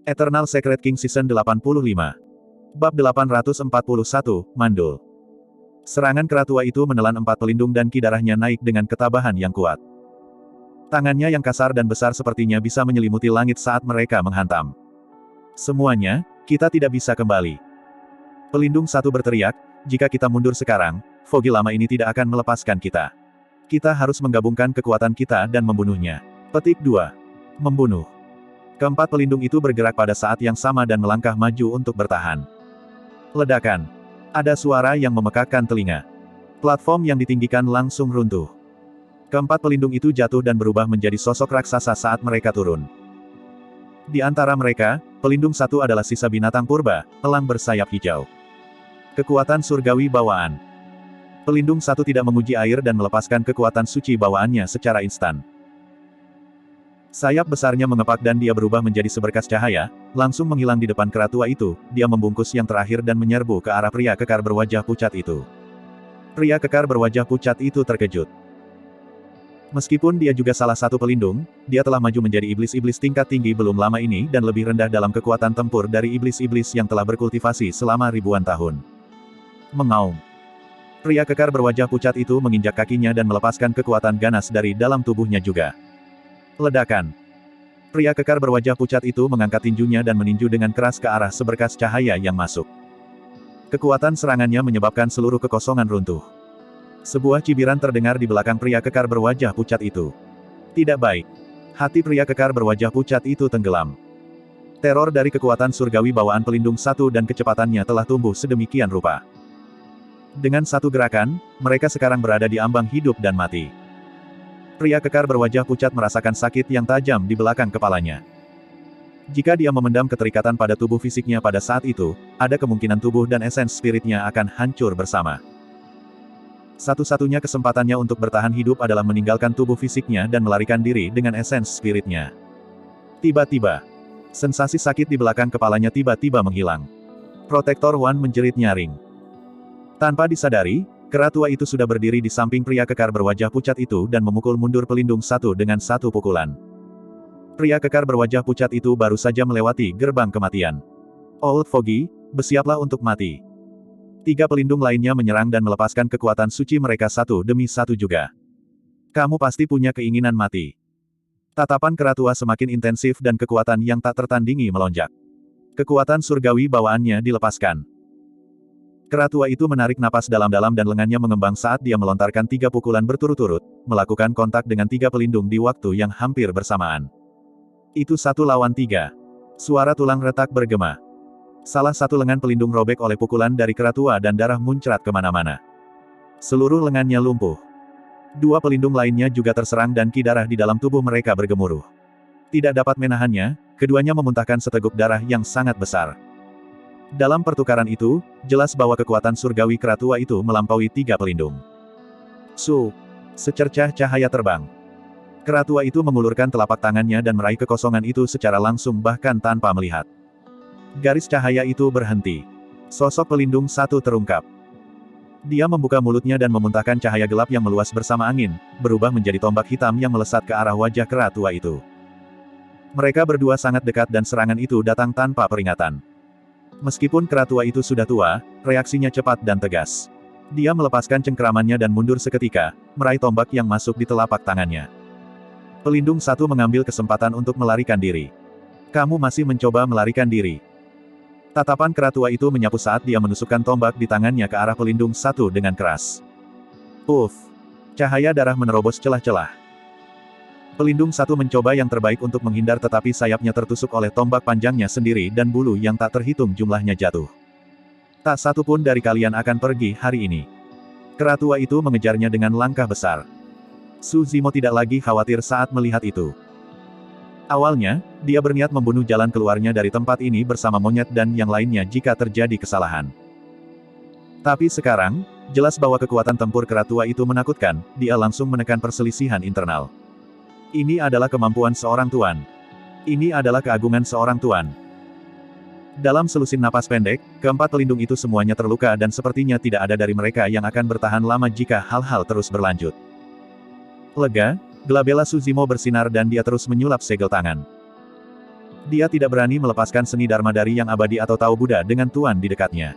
Eternal Secret King Season 85. Bab 841, Mandul. Serangan keratua itu menelan 4 pelindung dan ki darahnya naik dengan ketabahan yang kuat. Tangannya yang kasar dan besar sepertinya bisa menyelimuti langit saat mereka menghantam. Semuanya, kita tidak bisa kembali. Pelindung satu berteriak, jika kita mundur sekarang, Foggy lama ini tidak akan melepaskan kita. Kita harus menggabungkan kekuatan kita dan membunuhnya. Petik 2. Membunuh. Keempat pelindung itu bergerak pada saat yang sama dan melangkah maju untuk bertahan. Ledakan. Ada suara yang memekakkan telinga. Platform yang ditinggikan langsung runtuh. Keempat pelindung itu jatuh dan berubah menjadi sosok raksasa saat mereka turun. Di antara mereka, pelindung satu adalah sisa binatang purba, elang bersayap hijau. Kekuatan surgawi bawaan. Pelindung satu tidak menguji air dan melepaskan kekuatan suci bawaannya secara instan. Sayap besarnya mengepak dan dia berubah menjadi seberkas cahaya, langsung menghilang di depan keratua itu. Dia membungkus yang terakhir dan menyerbu ke arah pria kekar berwajah pucat itu. Pria kekar berwajah pucat itu terkejut. Meskipun dia juga salah satu pelindung, dia telah maju menjadi iblis-iblis tingkat tinggi belum lama ini dan lebih rendah dalam kekuatan tempur dari iblis-iblis yang telah berkultivasi selama ribuan tahun. Mengaum. Pria kekar berwajah pucat itu menginjak kakinya dan melepaskan kekuatan ganas dari dalam tubuhnya juga. Ledakan. Pria kekar berwajah pucat itu mengangkat tinjunya dan meninju dengan keras ke arah seberkas cahaya yang masuk. Kekuatan serangannya menyebabkan seluruh kekosongan runtuh. Sebuah cibiran terdengar di belakang pria kekar berwajah pucat itu. Tidak baik. Hati pria kekar berwajah pucat itu tenggelam. Teror dari kekuatan surgawi bawaan pelindung satu dan kecepatannya telah tumbuh sedemikian rupa. Dengan satu gerakan, mereka sekarang berada di ambang hidup dan mati. Pria kekar berwajah pucat merasakan sakit yang tajam di belakang kepalanya. Jika dia memendam keterikatan pada tubuh fisiknya pada saat itu, ada kemungkinan tubuh dan esens spiritnya akan hancur bersama. Satu-satunya kesempatannya untuk bertahan hidup adalah meninggalkan tubuh fisiknya dan melarikan diri dengan esens spiritnya. Tiba-tiba, sensasi sakit di belakang kepalanya tiba-tiba menghilang. Protektor One menjerit nyaring. Tanpa disadari, keratua itu sudah berdiri di samping pria kekar berwajah pucat itu dan memukul mundur pelindung satu dengan satu pukulan. Pria kekar berwajah pucat itu baru saja melewati gerbang kematian. Old Foggy, bersiaplah untuk mati. 3 pelindung lainnya menyerang dan melepaskan kekuatan suci mereka satu demi satu juga. Kamu pasti punya keinginan mati. Tatapan keratua semakin intensif dan kekuatan yang tak tertandingi melonjak. Kekuatan surgawi bawaannya dilepaskan. Keratua itu menarik napas dalam-dalam dan lengannya mengembang saat dia melontarkan 3 pukulan berturut-turut, melakukan kontak dengan 3 pelindung di waktu yang hampir bersamaan. Itu 1 lawan 3. Suara tulang retak bergema. Salah satu lengan pelindung robek oleh pukulan dari keratua dan darah muncrat kemana-mana. Seluruh lengannya lumpuh. 2 pelindung lainnya juga terserang dan ki darah di dalam tubuh mereka bergemuruh. Tidak dapat menahannya, keduanya memuntahkan seteguk darah yang sangat besar. Dalam pertukaran itu, jelas bahwa kekuatan surgawi keratua itu melampaui 3 pelindung. Secercah cahaya terbang. Keratua itu mengulurkan telapak tangannya dan meraih kekosongan itu secara langsung bahkan tanpa melihat. Garis cahaya itu berhenti. Sosok pelindung satu terungkap. Dia membuka mulutnya dan memuntahkan cahaya gelap yang meluas bersama angin, berubah menjadi tombak hitam yang melesat ke arah wajah keratua itu. Mereka berdua sangat dekat dan serangan itu datang tanpa peringatan. Meskipun keratua itu sudah tua, reaksinya cepat dan tegas. Dia melepaskan cengkeramannya dan mundur seketika, meraih tombak yang masuk di telapak tangannya. Pelindung satu mengambil kesempatan untuk melarikan diri. Kamu masih mencoba melarikan diri. Tatapan keratua itu menyapu saat dia menusukkan tombak di tangannya ke arah pelindung satu dengan keras. Cahaya darah menerobos celah-celah. Pelindung satu mencoba yang terbaik untuk menghindar tetapi sayapnya tertusuk oleh tombak panjangnya sendiri dan bulu yang tak terhitung jumlahnya jatuh. Tak satu pun dari kalian akan pergi hari ini. Keratua itu mengejarnya dengan langkah besar. Su Zimo tidak lagi khawatir saat melihat itu. Awalnya, dia berniat membunuh jalan keluarnya dari tempat ini bersama monyet dan yang lainnya jika terjadi kesalahan. Tapi sekarang, jelas bahwa kekuatan tempur keratua itu menakutkan, dia langsung menekan perselisihan internal. Ini adalah kemampuan seorang tuan. Ini adalah keagungan seorang tuan. Dalam selusin napas pendek, keempat pelindung itu semuanya terluka dan sepertinya tidak ada dari mereka yang akan bertahan lama jika hal-hal terus berlanjut. Lega, Glabella Su Zimo bersinar dan dia terus menyulap segel tangan. Dia tidak berani melepaskan seni Dharma dari yang abadi atau Tao Buddha dengan Tuan di dekatnya.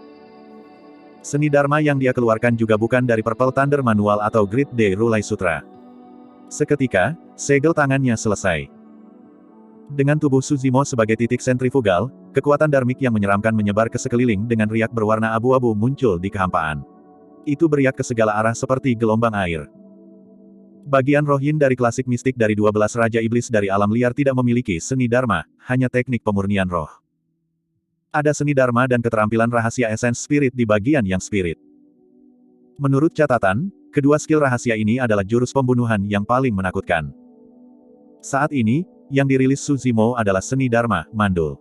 Seni Dharma yang dia keluarkan juga bukan dari Purple Thunder Manual atau Great Day Rulai Sutra. Seketika, segel tangannya selesai. Dengan tubuh Suzimo sebagai titik sentrifugal, kekuatan dharmik yang menyeramkan menyebar ke sekeliling dengan riak berwarna abu-abu muncul di kehampaan. Itu beriak ke segala arah seperti gelombang air. Bagian roh yin dari klasik mistik dari 12 Raja Iblis dari alam liar tidak memiliki seni Dharma, hanya teknik pemurnian roh. Ada seni Dharma dan keterampilan rahasia esens spirit di bagian yang spirit. Menurut catatan, kedua skill rahasia ini adalah jurus pembunuhan yang paling menakutkan. Saat ini, yang dirilis Suzimo adalah seni Dharma, Mandul.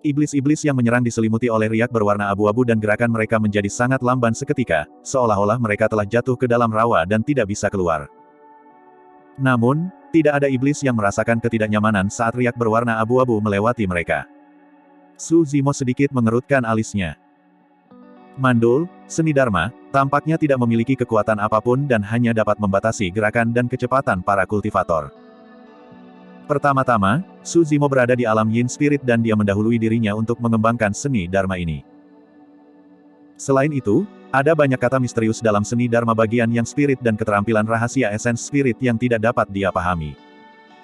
Iblis-iblis yang menyerang diselimuti oleh riak berwarna abu-abu dan gerakan mereka menjadi sangat lamban seketika, seolah-olah mereka telah jatuh ke dalam rawa dan tidak bisa keluar. Namun, tidak ada iblis yang merasakan ketidaknyamanan saat riak berwarna abu-abu melewati mereka. Suzimo sedikit mengerutkan alisnya. Mandul, seni Dharma, tampaknya tidak memiliki kekuatan apapun dan hanya dapat membatasi gerakan dan kecepatan para kultivator. Pertama-tama, Suzimo berada di alam Yin Spirit dan dia mendahului dirinya untuk mengembangkan seni Dharma ini. Selain itu, ada banyak kata misterius dalam seni Dharma bagian yang spirit dan keterampilan rahasia esens spirit yang tidak dapat dia pahami.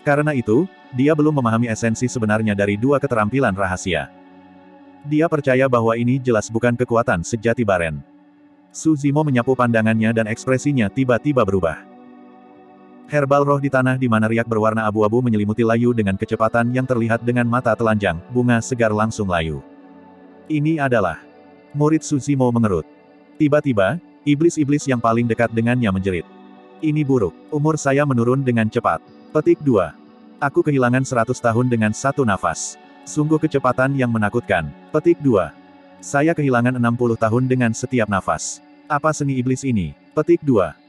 Karena itu, dia belum memahami esensi sebenarnya dari dua keterampilan rahasia. Dia percaya bahwa ini jelas bukan kekuatan sejati Baren. Suzimo menyapu pandangannya dan ekspresinya tiba-tiba berubah. Herbal roh di tanah di mana riak berwarna abu-abu menyelimuti layu dengan kecepatan yang terlihat dengan mata telanjang, bunga segar langsung layu. Ini adalah murid Suzimo mengerut. Tiba-tiba, iblis-iblis yang paling dekat dengannya menjerit. Ini buruk, umur saya menurun dengan cepat. Petik 2. Aku kehilangan 100 tahun dengan satu nafas. Sungguh kecepatan yang menakutkan. Petik 2. Saya kehilangan 60 tahun dengan setiap nafas. Apa seni iblis ini? Petik 2.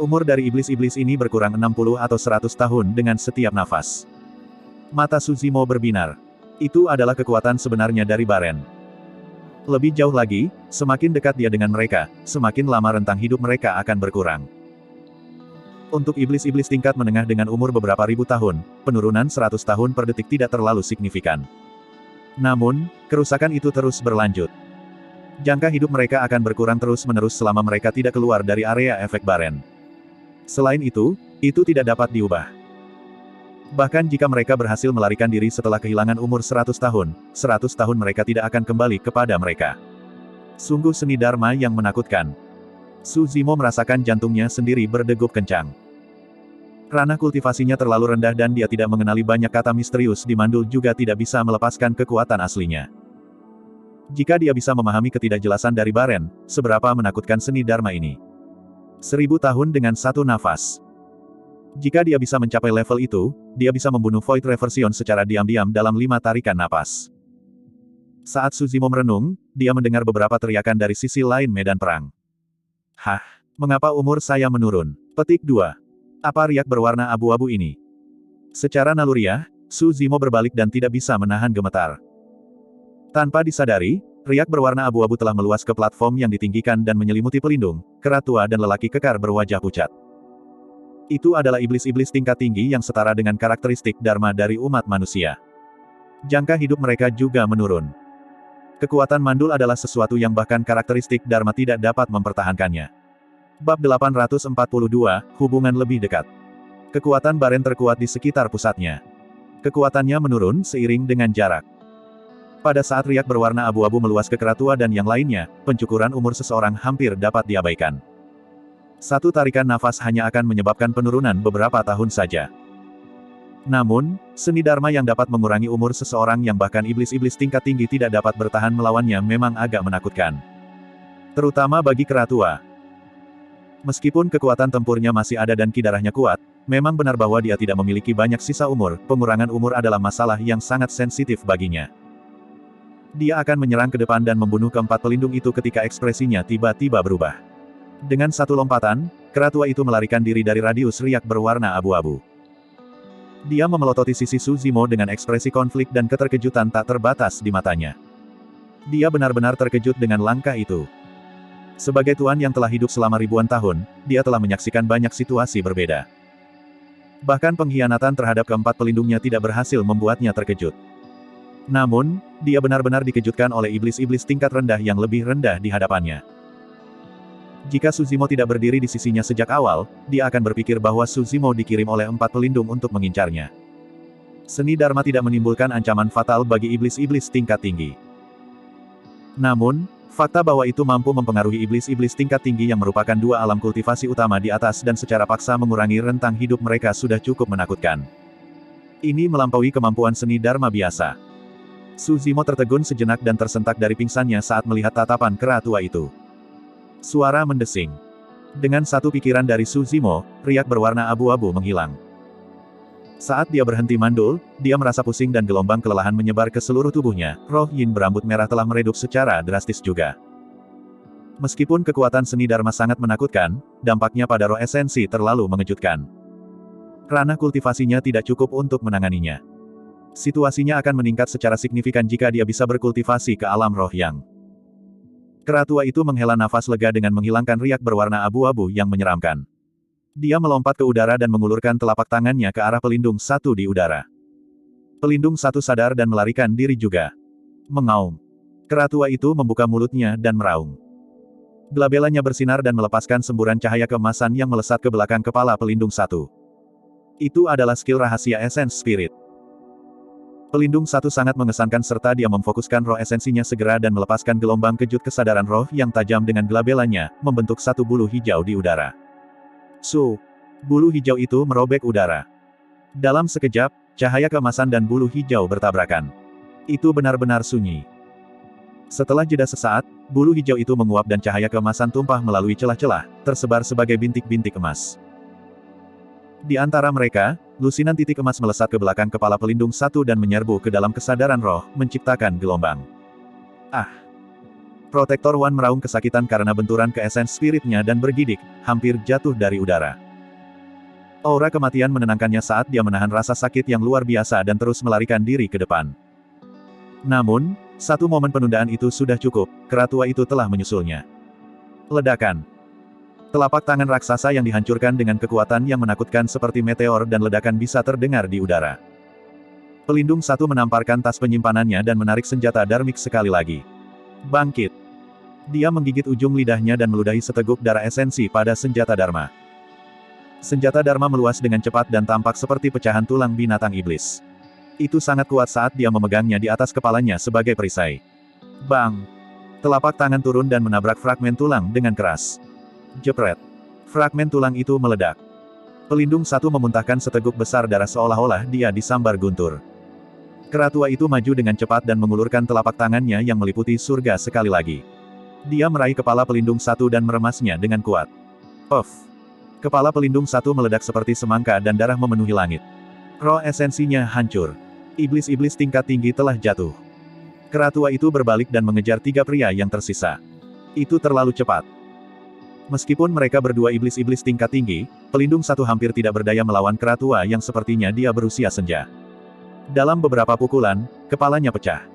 Umur dari iblis-iblis ini berkurang 60 atau 100 tahun dengan setiap nafas. Mata Suzimo berbinar. Itu adalah kekuatan sebenarnya dari Baren. Lebih jauh lagi, semakin dekat dia dengan mereka, semakin lama rentang hidup mereka akan berkurang. Untuk iblis-iblis tingkat menengah dengan umur beberapa ribu tahun, penurunan 100 tahun per detik tidak terlalu signifikan. Namun, kerusakan itu terus berlanjut. Jangka hidup mereka akan berkurang terus-menerus selama mereka tidak keluar dari area efek Baren. Selain itu tidak dapat diubah. Bahkan jika mereka berhasil melarikan diri setelah kehilangan umur 100 tahun, 100 tahun mereka tidak akan kembali kepada mereka. Sungguh seni Dharma yang menakutkan. Suzimo merasakan jantungnya sendiri berdegup kencang. Ranah kultivasinya terlalu rendah dan dia tidak mengenali banyak kata misterius di Mandul juga tidak bisa melepaskan kekuatan aslinya. Jika dia bisa memahami ketidakjelasan dari Baren, seberapa menakutkan seni Dharma ini. 1000 tahun dengan satu nafas. Jika dia bisa mencapai level itu, dia bisa membunuh Void Reversion secara diam-diam dalam 5 tarikan napas. Saat Suzimo merenung, dia mendengar beberapa teriakan dari sisi lain medan perang. Hah? Mengapa umur saya menurun? Petik 2. Apa riak berwarna abu-abu ini? Secara naluriah, Suzimo berbalik dan tidak bisa menahan gemetar. Tanpa disadari, riak berwarna abu-abu telah meluas ke platform yang ditinggikan dan menyelimuti pelindung, kera tua dan lelaki kekar berwajah pucat. Itu adalah iblis-iblis tingkat tinggi yang setara dengan karakteristik Dharma dari umat manusia. Jangka hidup mereka juga menurun. Kekuatan Mandul adalah sesuatu yang bahkan karakteristik Dharma tidak dapat mempertahankannya. Bab 842, Hubungan lebih dekat. Kekuatan Baren terkuat di sekitar pusatnya. Kekuatannya menurun seiring dengan jarak. Pada saat riak berwarna abu-abu meluas ke kera tua dan yang lainnya, pencukuran umur seseorang hampir dapat diabaikan. Satu tarikan nafas hanya akan menyebabkan penurunan beberapa tahun saja. Namun, seni Dharma yang dapat mengurangi umur seseorang yang bahkan iblis-iblis tingkat tinggi tidak dapat bertahan melawannya memang agak menakutkan. Terutama bagi kera tua. Meskipun kekuatan tempurnya masih ada dan kidarahnya kuat, memang benar bahwa dia tidak memiliki banyak sisa umur, pengurangan umur adalah masalah yang sangat sensitif baginya. Dia akan menyerang ke depan dan membunuh keempat pelindung itu ketika ekspresinya tiba-tiba berubah. Dengan satu lompatan, kera tua itu melarikan diri dari radius riak berwarna abu-abu. Dia memelototi sisi Suzimo dengan ekspresi konflik dan keterkejutan tak terbatas di matanya. Dia benar-benar terkejut dengan langkah itu. Sebagai tuan yang telah hidup selama ribuan tahun, dia telah menyaksikan banyak situasi berbeda. Bahkan pengkhianatan terhadap keempat pelindungnya tidak berhasil membuatnya terkejut. Namun, dia benar-benar dikejutkan oleh iblis-iblis tingkat rendah yang lebih rendah di hadapannya. Jika Suzimo tidak berdiri di sisinya sejak awal, dia akan berpikir bahwa Suzimo dikirim oleh empat pelindung untuk mengincarnya. Seni Dharma tidak menimbulkan ancaman fatal bagi iblis-iblis tingkat tinggi. Namun, fakta bahwa itu mampu mempengaruhi iblis-iblis tingkat tinggi yang merupakan dua alam kultivasi utama di atas dan secara paksa mengurangi rentang hidup mereka sudah cukup menakutkan. Ini melampaui kemampuan seni Dharma biasa. Suzimo tertegun sejenak dan tersentak dari pingsannya saat melihat tatapan kera tua itu. Suara mendesing. Dengan satu pikiran dari Suzimo, riak berwarna abu-abu menghilang. Saat dia berhenti mandul, dia merasa pusing dan gelombang kelelahan menyebar ke seluruh tubuhnya. Roh Yin berambut merah telah meredup secara drastis juga. Meskipun kekuatan seni Dharma sangat menakutkan, dampaknya pada roh esensi terlalu mengejutkan. Ranah kultivasinya tidak cukup untuk menanganinya. Situasinya akan meningkat secara signifikan jika dia bisa berkultivasi ke alam roh yang. Kera tua itu menghela nafas lega dengan menghilangkan riak berwarna abu-abu yang menyeramkan. Dia melompat ke udara dan mengulurkan telapak tangannya ke arah pelindung satu di udara. Pelindung satu sadar dan melarikan diri juga. Mengaum. Kera tua itu membuka mulutnya dan meraung. Gelabelanya bersinar dan melepaskan semburan cahaya keemasan yang melesat ke belakang kepala pelindung satu. Itu adalah skill rahasia Essence Spirit. Pelindung satu sangat mengesankan serta dia memfokuskan roh esensinya segera dan melepaskan gelombang kejut kesadaran roh yang tajam dengan gelabelanya, membentuk satu bulu hijau di udara. Bulu hijau itu merobek udara. Dalam sekejap, cahaya keemasan dan bulu hijau bertabrakan. Itu benar-benar sunyi. Setelah jeda sesaat, bulu hijau itu menguap dan cahaya keemasan tumpah melalui celah-celah, tersebar sebagai bintik-bintik emas. Di antara mereka, lusinan titik emas melesat ke belakang kepala pelindung satu dan menyerbu ke dalam kesadaran roh, menciptakan gelombang. Protektor One meraung kesakitan karena benturan ke essence spiritnya dan bergidik, hampir jatuh dari udara. Aura kematian menenangkannya saat dia menahan rasa sakit yang luar biasa dan terus melarikan diri ke depan. Namun, satu momen penundaan itu sudah cukup, kera tua itu telah menyusulnya. Ledakan. Telapak tangan raksasa yang dihancurkan dengan kekuatan yang menakutkan seperti meteor dan ledakan bisa terdengar di udara. Pelindung satu menamparkan tas penyimpanannya dan menarik senjata Dharmik sekali lagi. Bangkit. Dia menggigit ujung lidahnya dan meludahi seteguk darah esensi pada senjata Dharma. Senjata Dharma meluas dengan cepat dan tampak seperti pecahan tulang binatang iblis. Itu sangat kuat saat dia memegangnya di atas kepalanya sebagai perisai. Bang! Telapak tangan turun dan menabrak fragmen tulang dengan keras. Jepret. Fragmen tulang itu meledak. Pelindung satu memuntahkan seteguk besar darah seolah-olah dia disambar guntur. Kera tua itu maju dengan cepat dan mengulurkan telapak tangannya yang meliputi surga sekali lagi. Dia meraih kepala pelindung satu dan meremasnya dengan kuat. Puff. Kepala pelindung satu meledak seperti semangka dan darah memenuhi langit. Roh esensinya hancur. Iblis-iblis tingkat tinggi telah jatuh. Kera tua itu berbalik dan mengejar tiga pria yang tersisa. Itu terlalu cepat. Meskipun mereka berdua iblis-iblis tingkat tinggi, pelindung satu hampir tidak berdaya melawan kera tua yang sepertinya dia berusia senja. Dalam beberapa pukulan, kepalanya pecah.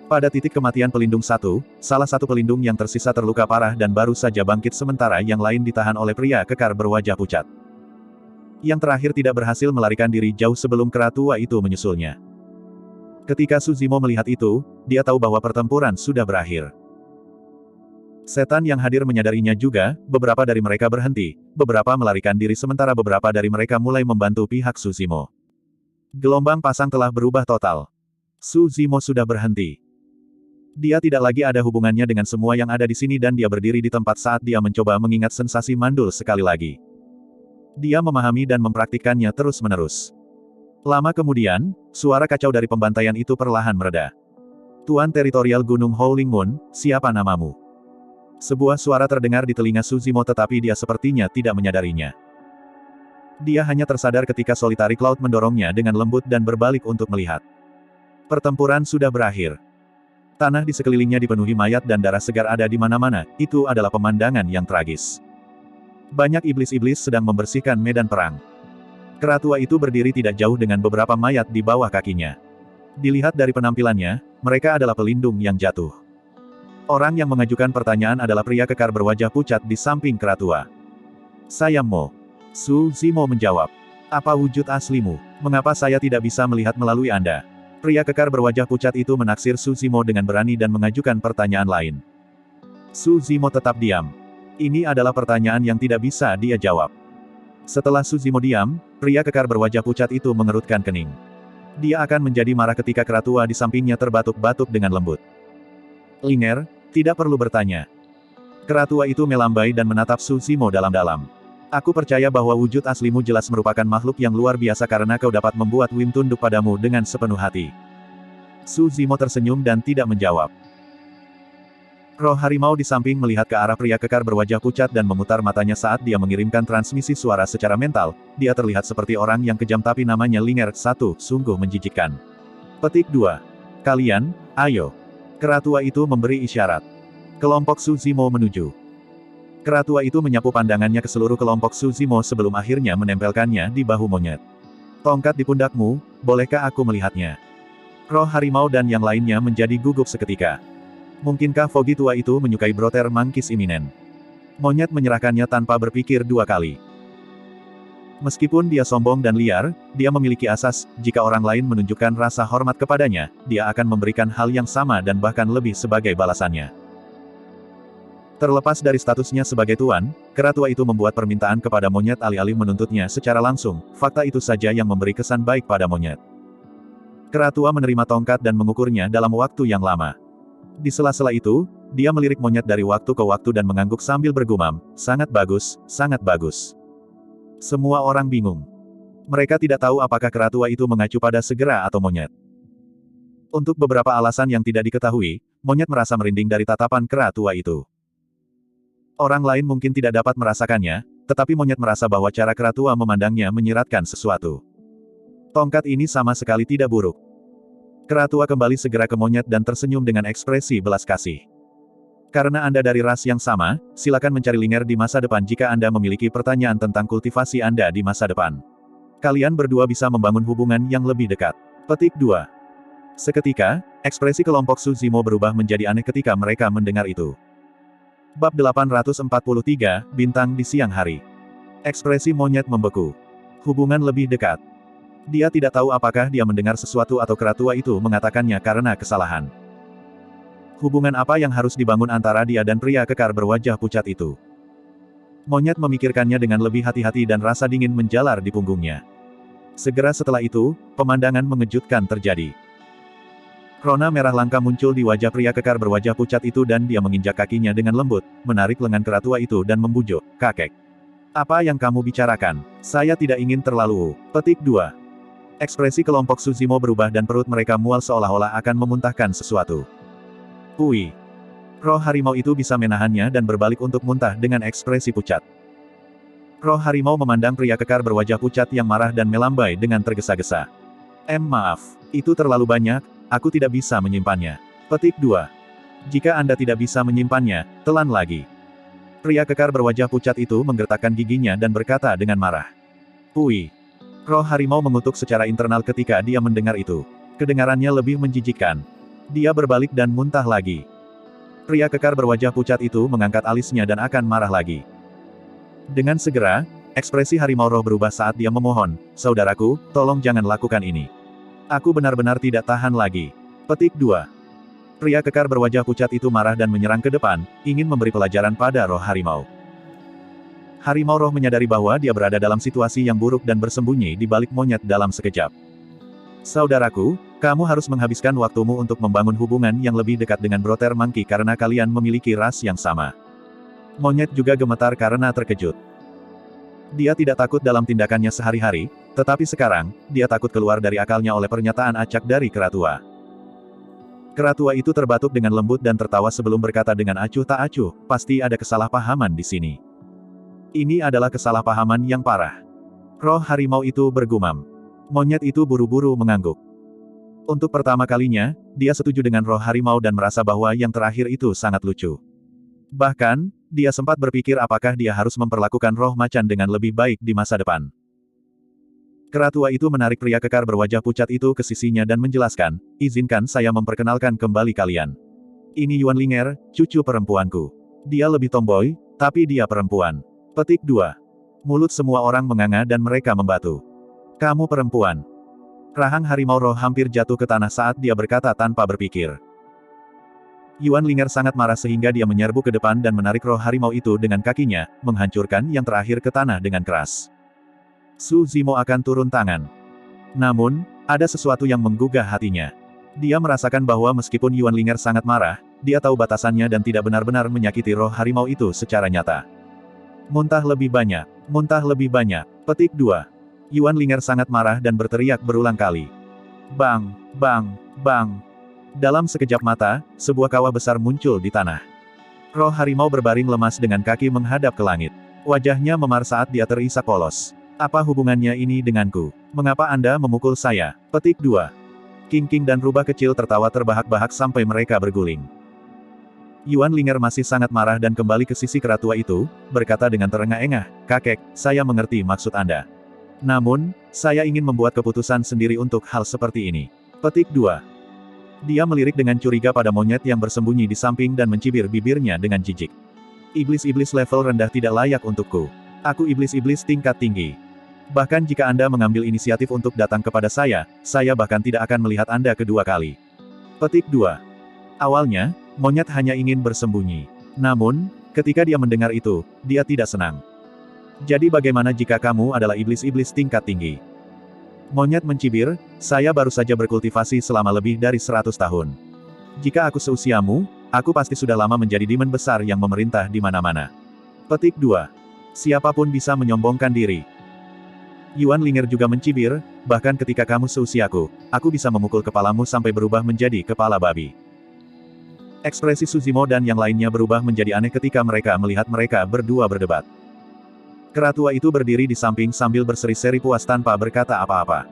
Pada titik kematian pelindung satu, salah satu pelindung yang tersisa terluka parah dan baru saja bangkit sementara yang lain ditahan oleh pria kekar berwajah pucat. Yang terakhir tidak berhasil melarikan diri jauh sebelum kera tua itu menyusulnya. Ketika Suzimo melihat itu, dia tahu bahwa pertempuran sudah berakhir. Setan yang hadir menyadarinya juga, beberapa dari mereka berhenti, beberapa melarikan diri sementara beberapa dari mereka mulai membantu pihak Suzimo. Gelombang pasang telah berubah total. Suzimo sudah berhenti. Dia tidak lagi ada hubungannya dengan semua yang ada di sini dan dia berdiri di tempat saat dia mencoba mengingat sensasi mandul sekali lagi. Dia memahami dan mempraktikkannya terus-menerus. Lama kemudian, suara kacau dari pembantaian itu perlahan mereda. Tuan Teritorial Gunung Howling Moon, siapa namamu? Sebuah suara terdengar di telinga Suzimo tetapi dia sepertinya tidak menyadarinya. Dia hanya tersadar ketika Solitary Cloud mendorongnya dengan lembut dan berbalik untuk melihat. Pertempuran sudah berakhir. Tanah di sekelilingnya dipenuhi mayat dan darah segar ada di mana-mana, itu adalah pemandangan yang tragis. Banyak iblis-iblis sedang membersihkan medan perang. Kera tua itu berdiri tidak jauh dengan beberapa mayat di bawah kakinya. Dilihat dari penampilannya, mereka adalah pelindung yang jatuh. Orang yang mengajukan pertanyaan adalah pria kekar berwajah pucat di samping kera tua. Sayang Mo. Suzimo menjawab. Apa wujud aslimu? Mengapa saya tidak bisa melihat melalui Anda? Pria kekar berwajah pucat itu menaksir Su Zimo dengan berani dan mengajukan pertanyaan lain. Su Zimo tetap diam. Ini adalah pertanyaan yang tidak bisa dia jawab. Setelah Su Zimo diam, pria kekar berwajah pucat itu mengerutkan kening. Dia akan menjadi marah ketika keratua di sampingnya terbatuk-batuk dengan lembut. Linger, tidak perlu bertanya. Keratua itu melambai dan menatap Su Zimo dalam-dalam. Aku percaya bahwa wujud aslimu jelas merupakan makhluk yang luar biasa karena kau dapat membuat Wim tunduk padamu dengan sepenuh hati. Su Zimo tersenyum dan tidak menjawab. Roh harimau di samping melihat ke arah pria kekar berwajah pucat dan memutar matanya saat dia mengirimkan transmisi suara secara mental. Dia terlihat seperti orang yang kejam tapi namanya Linger. 1, sungguh menjijikkan. Petik 2. Kalian, ayo. Keratua itu memberi isyarat. Kelompok Su Zimo menuju. Keratua itu menyapu pandangannya ke seluruh kelompok Su Zimo sebelum akhirnya menempelkannya di bahu monyet. Tongkat di pundakmu, bolehkah aku melihatnya? Roh harimau dan yang lainnya menjadi gugup seketika. Mungkinkah Fogi tua itu menyukai Brother Manggis Iminen? Monyet menyerahkannya tanpa berpikir 2 kali. Meskipun dia sombong dan liar, dia memiliki asas, jika orang lain menunjukkan rasa hormat kepadanya, dia akan memberikan hal yang sama dan bahkan lebih sebagai balasannya. Terlepas dari statusnya sebagai tuan, keratua itu membuat permintaan kepada monyet alih-alih menuntutnya secara langsung, fakta itu saja yang memberi kesan baik pada monyet. Keratua menerima tongkat dan mengukurnya dalam waktu yang lama. Di sela-sela itu, dia melirik monyet dari waktu ke waktu dan mengangguk sambil bergumam, sangat bagus, sangat bagus. Semua orang bingung. Mereka tidak tahu apakah keratua itu mengacu pada segera atau monyet. Untuk beberapa alasan yang tidak diketahui, monyet merasa merinding dari tatapan keratua itu. Orang lain mungkin tidak dapat merasakannya, tetapi monyet merasa bahwa cara keratua memandangnya menyiratkan sesuatu. Tongkat ini sama sekali tidak buruk. Keratua kembali segera ke monyet dan tersenyum dengan ekspresi belas kasih. Karena Anda dari ras yang sama, silakan mencari Linger di masa depan jika Anda memiliki pertanyaan tentang kultivasi Anda di masa depan. Kalian berdua bisa membangun hubungan yang lebih dekat. Petik 2. Seketika, ekspresi kelompok Su Zimo berubah menjadi aneh ketika mereka mendengar itu. Bab 843, Bintang di Siang Hari. Ekspresi monyet membeku. Hubungan lebih dekat. Dia tidak tahu apakah dia mendengar sesuatu atau keratua itu mengatakannya karena kesalahan. Hubungan apa yang harus dibangun antara dia dan pria kekar berwajah pucat itu? Monyet memikirkannya dengan lebih hati-hati dan rasa dingin menjalar di punggungnya. Segera setelah itu, pemandangan mengejutkan terjadi. Rona merah langka muncul di wajah pria kekar berwajah pucat itu dan dia menginjak kakinya dengan lembut, menarik lengan keratua itu dan membujuk, "Kakek. Apa yang kamu bicarakan? Saya tidak ingin terlalu." Petik 2. Ekspresi kelompok Su Zimo berubah dan perut mereka mual seolah-olah akan memuntahkan sesuatu. Ui. Roh harimau itu bisa menahannya dan berbalik untuk muntah dengan ekspresi pucat. Roh harimau memandang pria kekar berwajah pucat yang marah dan melambai dengan tergesa-gesa. Maaf. Itu terlalu banyak. Aku tidak bisa menyimpannya. Petik 2. Jika Anda tidak bisa menyimpannya, telan lagi. Pria kekar berwajah pucat itu menggertakkan giginya dan berkata dengan marah. Ui. Roh harimau mengutuk secara internal ketika dia mendengar itu. Kedengarannya lebih menjijikkan. Dia berbalik dan muntah lagi. Pria kekar berwajah pucat itu mengangkat alisnya dan akan marah lagi. Dengan segera, ekspresi harimau roh berubah saat dia memohon, "Saudaraku, tolong jangan lakukan ini. Aku benar-benar tidak tahan lagi." Petik 2. Pria kekar berwajah pucat itu marah dan menyerang ke depan, ingin memberi pelajaran pada roh harimau. Harimau roh menyadari bahwa dia berada dalam situasi yang buruk dan bersembunyi di balik monyet dalam sekejap. "Saudaraku, kamu harus menghabiskan waktumu untuk membangun hubungan yang lebih dekat dengan Brother Monkey karena kalian memiliki ras yang sama." Monyet juga gemetar karena terkejut. Dia tidak takut dalam tindakannya sehari-hari, tetapi sekarang, dia takut keluar dari akalnya oleh pernyataan acak dari keratua. Keratua itu terbatuk dengan lembut dan tertawa sebelum berkata dengan acuh tak acuh, "Pasti ada kesalahpahaman di sini. Ini adalah kesalahpahaman yang parah." Roh harimau itu bergumam. Monyet itu buru-buru mengangguk. Untuk pertama kalinya, dia setuju dengan roh harimau dan merasa bahwa yang terakhir itu sangat lucu. Bahkan, dia sempat berpikir apakah dia harus memperlakukan roh macan dengan lebih baik di masa depan. Keratua itu menarik pria kekar berwajah pucat itu ke sisinya dan menjelaskan, "Izinkan saya memperkenalkan kembali kalian. Ini Yuan Linger, cucu perempuanku. Dia lebih tomboy, tapi dia perempuan." Petik 2. Mulut semua orang menganga dan mereka membatu. Kamu perempuan. Rahang harimau roh hampir jatuh ke tanah saat dia berkata tanpa berpikir. Yuan Linger sangat marah sehingga dia menyerbu ke depan dan menarik roh harimau itu dengan kakinya, menghancurkan yang terakhir ke tanah dengan keras. Su Zimo akan turun tangan. Namun, ada sesuatu yang menggugah hatinya. Dia merasakan bahwa meskipun Yuan Linger sangat marah, dia tahu batasannya dan tidak benar-benar menyakiti roh harimau itu secara nyata. Muntah lebih banyak. Muntah lebih banyak. Petik 2. Yuan Linger sangat marah dan berteriak berulang kali. Bang, bang, bang. Dalam sekejap mata, sebuah kawah besar muncul di tanah. Roh harimau berbaring lemas dengan kaki menghadap ke langit. Wajahnya memar saat dia terisak polos. Apa hubungannya ini denganku? Mengapa Anda memukul saya? Petik 2. King dan rubah kecil tertawa terbahak-bahak sampai mereka berguling. Yuan Linger masih sangat marah dan kembali ke sisi keratua itu, berkata dengan terengah-engah, "Kakek, saya mengerti maksud Anda. Namun, saya ingin membuat keputusan sendiri untuk hal seperti ini." Petik 2. Dia melirik dengan curiga pada monyet yang bersembunyi di samping dan mencibir bibirnya dengan jijik. Iblis-iblis level rendah tidak layak untukku. Aku iblis-iblis tingkat tinggi. Bahkan jika Anda mengambil inisiatif untuk datang kepada saya bahkan tidak akan melihat Anda kedua kali. Petik 2. Awalnya, monyet hanya ingin bersembunyi. Namun, ketika dia mendengar itu, dia tidak senang. Jadi bagaimana jika kamu adalah iblis-iblis tingkat tinggi? Monyet mencibir, saya baru saja berkultivasi selama lebih dari 100 tahun. Jika aku seusiamu, aku pasti sudah lama menjadi demon besar yang memerintah di mana-mana. Petik 2. Siapapun bisa menyombongkan diri. Yuan Linger juga mencibir, bahkan ketika kamu seusiaku, aku bisa memukul kepalamu sampai berubah menjadi kepala babi. Ekspresi Su Zimo dan yang lainnya berubah menjadi aneh ketika mereka melihat mereka berdua berdebat. Keratua itu berdiri di samping sambil berseri-seri puas tanpa berkata apa-apa.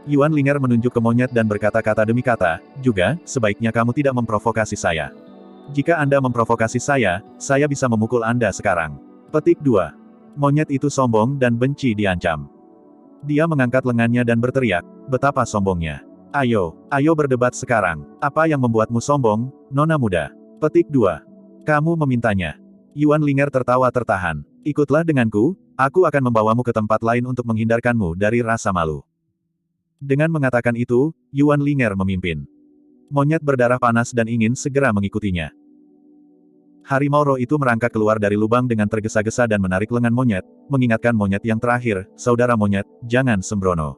Yuan Linger menunjuk ke monyet dan berkata kata demi kata, juga, sebaiknya kamu tidak memprovokasi saya. Jika Anda memprovokasi saya bisa memukul Anda sekarang. Petik 2. Monyet itu sombong dan benci diancam. Dia mengangkat lengannya dan berteriak, betapa sombongnya. Ayo berdebat sekarang. Apa yang membuatmu sombong, nona muda? Petik 2. Kamu memintanya. Yuan Linger tertawa tertahan. Ikutlah denganku, aku akan membawamu ke tempat lain untuk menghindarkanmu dari rasa malu. Dengan mengatakan itu, Yuan Linger memimpin. Monyet berdarah panas dan ingin segera mengikutinya. Harimau roh itu merangkak keluar dari lubang dengan tergesa-gesa dan menarik lengan monyet, mengingatkan monyet yang terakhir, saudara monyet, jangan sembrono.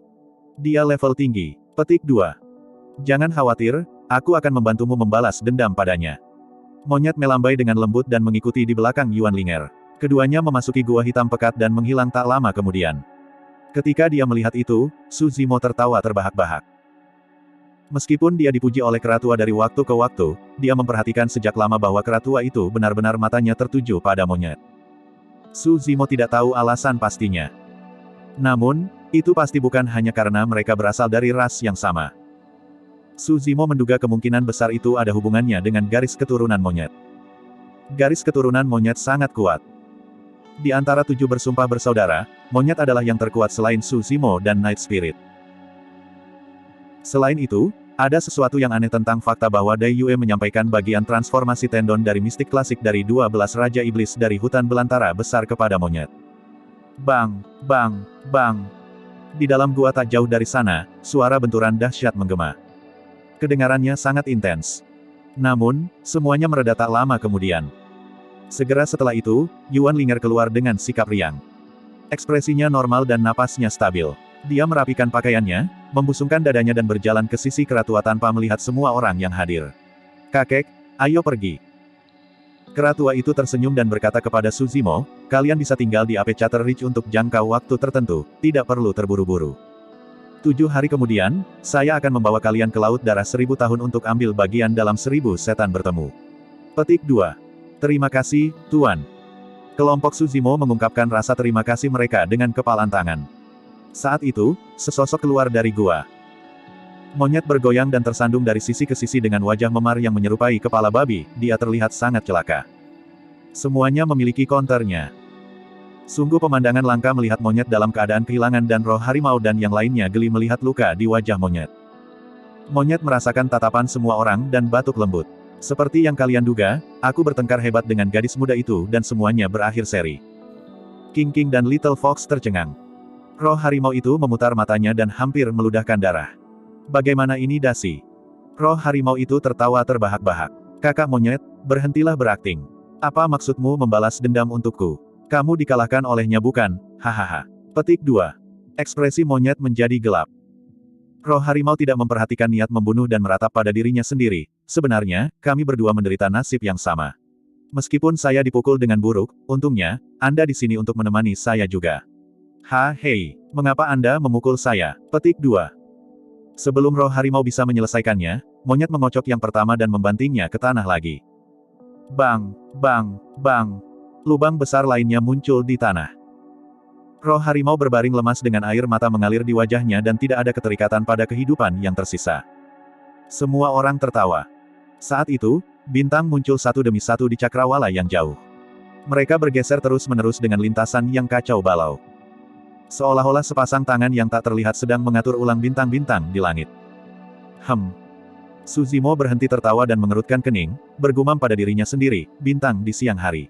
Dia level tinggi. Petik 2. Jangan khawatir, aku akan membantumu membalas dendam padanya. Monyet melambai dengan lembut dan mengikuti di belakang Yuan Linger. Keduanya memasuki gua hitam pekat dan menghilang tak lama kemudian. Ketika dia melihat itu, Su Zimo tertawa terbahak-bahak. Meskipun dia dipuji oleh keratua dari waktu ke waktu, dia memperhatikan sejak lama bahwa keratua itu benar-benar matanya tertuju pada monyet. Su Zimo tidak tahu alasan pastinya. Namun, itu pasti bukan hanya karena mereka berasal dari ras yang sama. Su Zimo menduga kemungkinan besar itu ada hubungannya dengan garis keturunan monyet. Garis keturunan monyet sangat kuat. Di antara 7 bersumpah bersaudara, monyet adalah yang terkuat selain Su Zimo dan Night Spirit. Selain itu, ada sesuatu yang aneh tentang fakta bahwa Dai Yue menyampaikan bagian transformasi tendon dari mistik klasik dari 12 Raja Iblis dari hutan belantara besar kepada monyet. Bang, bang, bang. Di dalam gua tak jauh dari sana, suara benturan dahsyat menggema. Kedengarannya sangat intens. Namun, semuanya mereda tak lama kemudian. Segera setelah itu, Yuan Linger keluar dengan sikap riang. Ekspresinya normal dan napasnya stabil. Dia merapikan pakaiannya, membusungkan dadanya dan berjalan ke sisi keratua tanpa melihat semua orang yang hadir. Kakek, ayo pergi. Keratua itu tersenyum dan berkata kepada Su Zimo, kalian bisa tinggal di Apechater Ridge untuk jangka waktu tertentu, tidak perlu terburu-buru. 7 hari kemudian, saya akan membawa kalian ke Laut Darah 1000 tahun untuk ambil bagian dalam 1000 setan bertemu. Petik 2. Terima kasih, Tuan. Kelompok Su Zimo mengungkapkan rasa terima kasih mereka dengan kepalan tangan. Saat itu, sesosok keluar dari gua. Monyet bergoyang dan tersandung dari sisi ke sisi dengan wajah memar yang menyerupai kepala babi, dia terlihat sangat celaka. Semuanya memiliki counternya. Sungguh pemandangan langka melihat monyet dalam keadaan kehilangan dan roh harimau dan yang lainnya geli melihat luka di wajah monyet. Monyet merasakan tatapan semua orang dan batuk lembut. Seperti yang kalian duga, aku bertengkar hebat dengan gadis muda itu dan semuanya berakhir seri. King dan Little Fox tercengang. Roh harimau itu memutar matanya dan hampir meludahkan darah. Bagaimana ini dasi? Roh harimau itu tertawa terbahak-bahak. Kakak monyet, berhentilah berakting. Apa maksudmu membalas dendam untukku? Kamu dikalahkan olehnya bukan? Hahaha. Petik 2. Ekspresi monyet menjadi gelap. Roh harimau tidak memperhatikan niat membunuh dan meratap pada dirinya sendiri. Sebenarnya, kami berdua menderita nasib yang sama. Meskipun saya dipukul dengan buruk, untungnya, Anda di sini untuk menemani saya juga. Hei, mengapa Anda memukul saya? Petik 2. Sebelum roh harimau bisa menyelesaikannya, monyet mengocok yang pertama dan membantingnya ke tanah lagi. Bang, bang, bang. Lubang besar lainnya muncul di tanah. Roh harimau berbaring lemas dengan air mata mengalir di wajahnya dan tidak ada keterikatan pada kehidupan yang tersisa. Semua orang tertawa. Saat itu, bintang muncul satu demi satu di cakrawala yang jauh. Mereka bergeser terus-menerus dengan lintasan yang kacau balau. Seolah-olah sepasang tangan yang tak terlihat sedang mengatur ulang bintang-bintang di langit. Suzimo berhenti tertawa dan mengerutkan kening, bergumam pada dirinya sendiri, bintang di siang hari.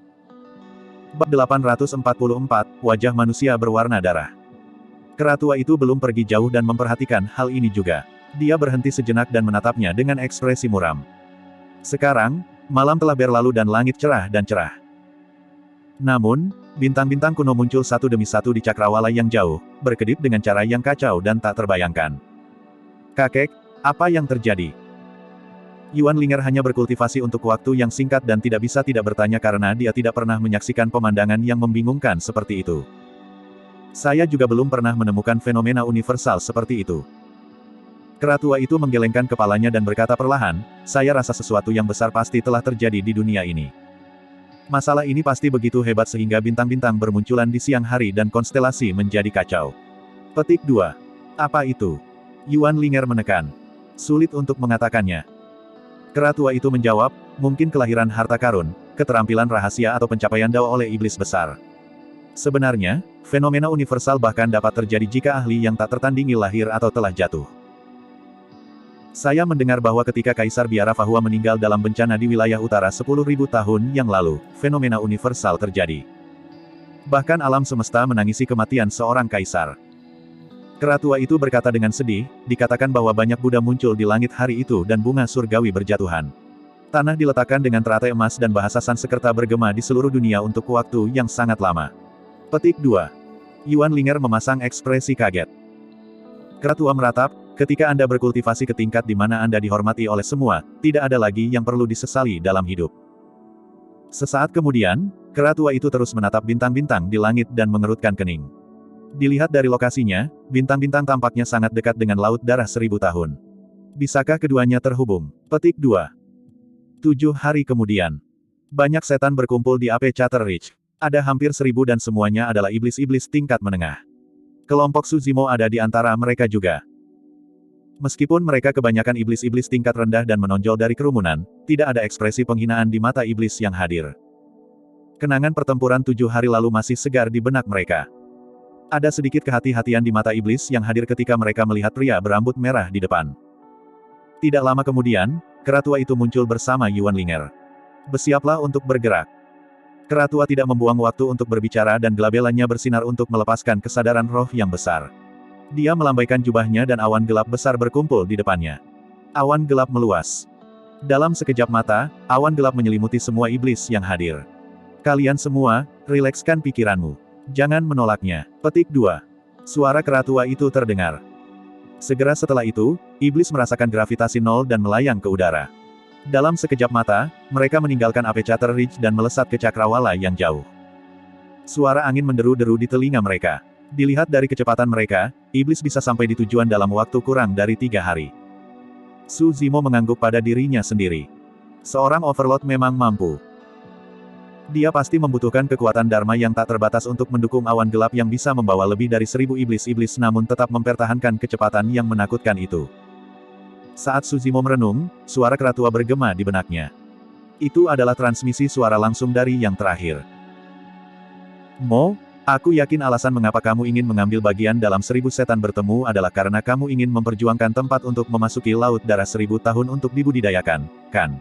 Bab 844, Wajah Manusia Berwarna Darah. Kera tua itu belum pergi jauh dan memperhatikan hal ini juga. Dia berhenti sejenak dan menatapnya dengan ekspresi muram. Sekarang, malam telah berlalu dan langit cerah dan cerah. Namun, bintang-bintang kuno muncul satu demi satu di cakrawala yang jauh, berkedip dengan cara yang kacau dan tak terbayangkan. Kakek, apa yang terjadi? Yuan Linger hanya berkultivasi untuk waktu yang singkat dan tidak bisa tidak bertanya karena dia tidak pernah menyaksikan pemandangan yang membingungkan seperti itu. Saya juga belum pernah menemukan fenomena universal seperti itu. Kera tua itu menggelengkan kepalanya dan berkata perlahan, saya rasa sesuatu yang besar pasti telah terjadi di dunia ini. Masalah ini pasti begitu hebat sehingga bintang-bintang bermunculan di siang hari dan konstelasi menjadi kacau. Petik 2. Apa itu? Yuan Linger menekan. Sulit untuk mengatakannya. Kera tua itu menjawab, mungkin kelahiran harta karun, keterampilan rahasia atau pencapaian dao oleh iblis besar. Sebenarnya, fenomena universal bahkan dapat terjadi jika ahli yang tak tertandingi lahir atau telah jatuh. Saya mendengar bahwa ketika Kaisar Biara Fahua meninggal dalam bencana di wilayah utara 10.000 tahun yang lalu, fenomena universal terjadi. Bahkan alam semesta menangisi kematian seorang kaisar. Kera tua itu berkata dengan sedih, dikatakan bahwa banyak Buddha muncul di langit hari itu dan bunga surgawi berjatuhan. Tanah diletakkan dengan teratai emas dan bahasa Sanskerta bergema di seluruh dunia untuk waktu yang sangat lama. Petik 2. Yuan Linger memasang ekspresi kaget. Kera tua meratap, ketika Anda berkultivasi ke tingkat di mana Anda dihormati oleh semua, tidak ada lagi yang perlu disesali dalam hidup. Sesaat kemudian, kera tua itu terus menatap bintang-bintang di langit dan mengerutkan kening. Dilihat dari lokasinya, bintang-bintang tampaknya sangat dekat dengan laut darah 1000 tahun. Bisakah keduanya terhubung? Petik 2. 7 hari kemudian. Banyak setan berkumpul di Ape Chater Ridge. Ada hampir 1000 dan semuanya adalah iblis-iblis tingkat menengah. Kelompok Suzimo ada di antara mereka juga. Meskipun mereka kebanyakan iblis-iblis tingkat rendah dan menonjol dari kerumunan, tidak ada ekspresi penghinaan di mata iblis yang hadir. Kenangan pertempuran 7 hari lalu masih segar di benak mereka. Ada sedikit kehati-hatian di mata iblis yang hadir ketika mereka melihat pria berambut merah di depan. Tidak lama kemudian, kera tua itu muncul bersama Yuan Linger. Bersiaplah untuk bergerak. Kera tua tidak membuang waktu untuk berbicara dan gelabelannya bersinar untuk melepaskan kesadaran roh yang besar. Dia melambaikan jubahnya dan awan gelap besar berkumpul di depannya. Awan gelap meluas. Dalam sekejap mata, awan gelap menyelimuti semua iblis yang hadir. Kalian semua, rilekskan pikiranmu. Jangan menolaknya. Petik 2. Suara kera tua itu terdengar. Segera setelah itu, iblis merasakan gravitasi nol dan melayang ke udara. Dalam sekejap mata, mereka meninggalkan Ape Chater Ridge dan melesat ke cakrawala yang jauh. Suara angin menderu-deru di telinga mereka. Dilihat dari kecepatan mereka, iblis bisa sampai di tujuan dalam waktu kurang dari 3 hari. Suzimo mengangguk pada dirinya sendiri. Seorang overlord memang mampu. Dia pasti membutuhkan kekuatan Dharma yang tak terbatas untuk mendukung awan gelap yang bisa membawa lebih dari 1000 iblis-iblis namun tetap mempertahankan kecepatan yang menakutkan itu. Saat Suzimo merenung, suara kera tua bergema di benaknya. Itu adalah transmisi suara langsung dari yang terakhir. Mo, aku yakin alasan mengapa kamu ingin mengambil bagian dalam 1000 setan bertemu adalah karena kamu ingin memperjuangkan tempat untuk memasuki laut darah 1000 tahun untuk dibudidayakan, kan?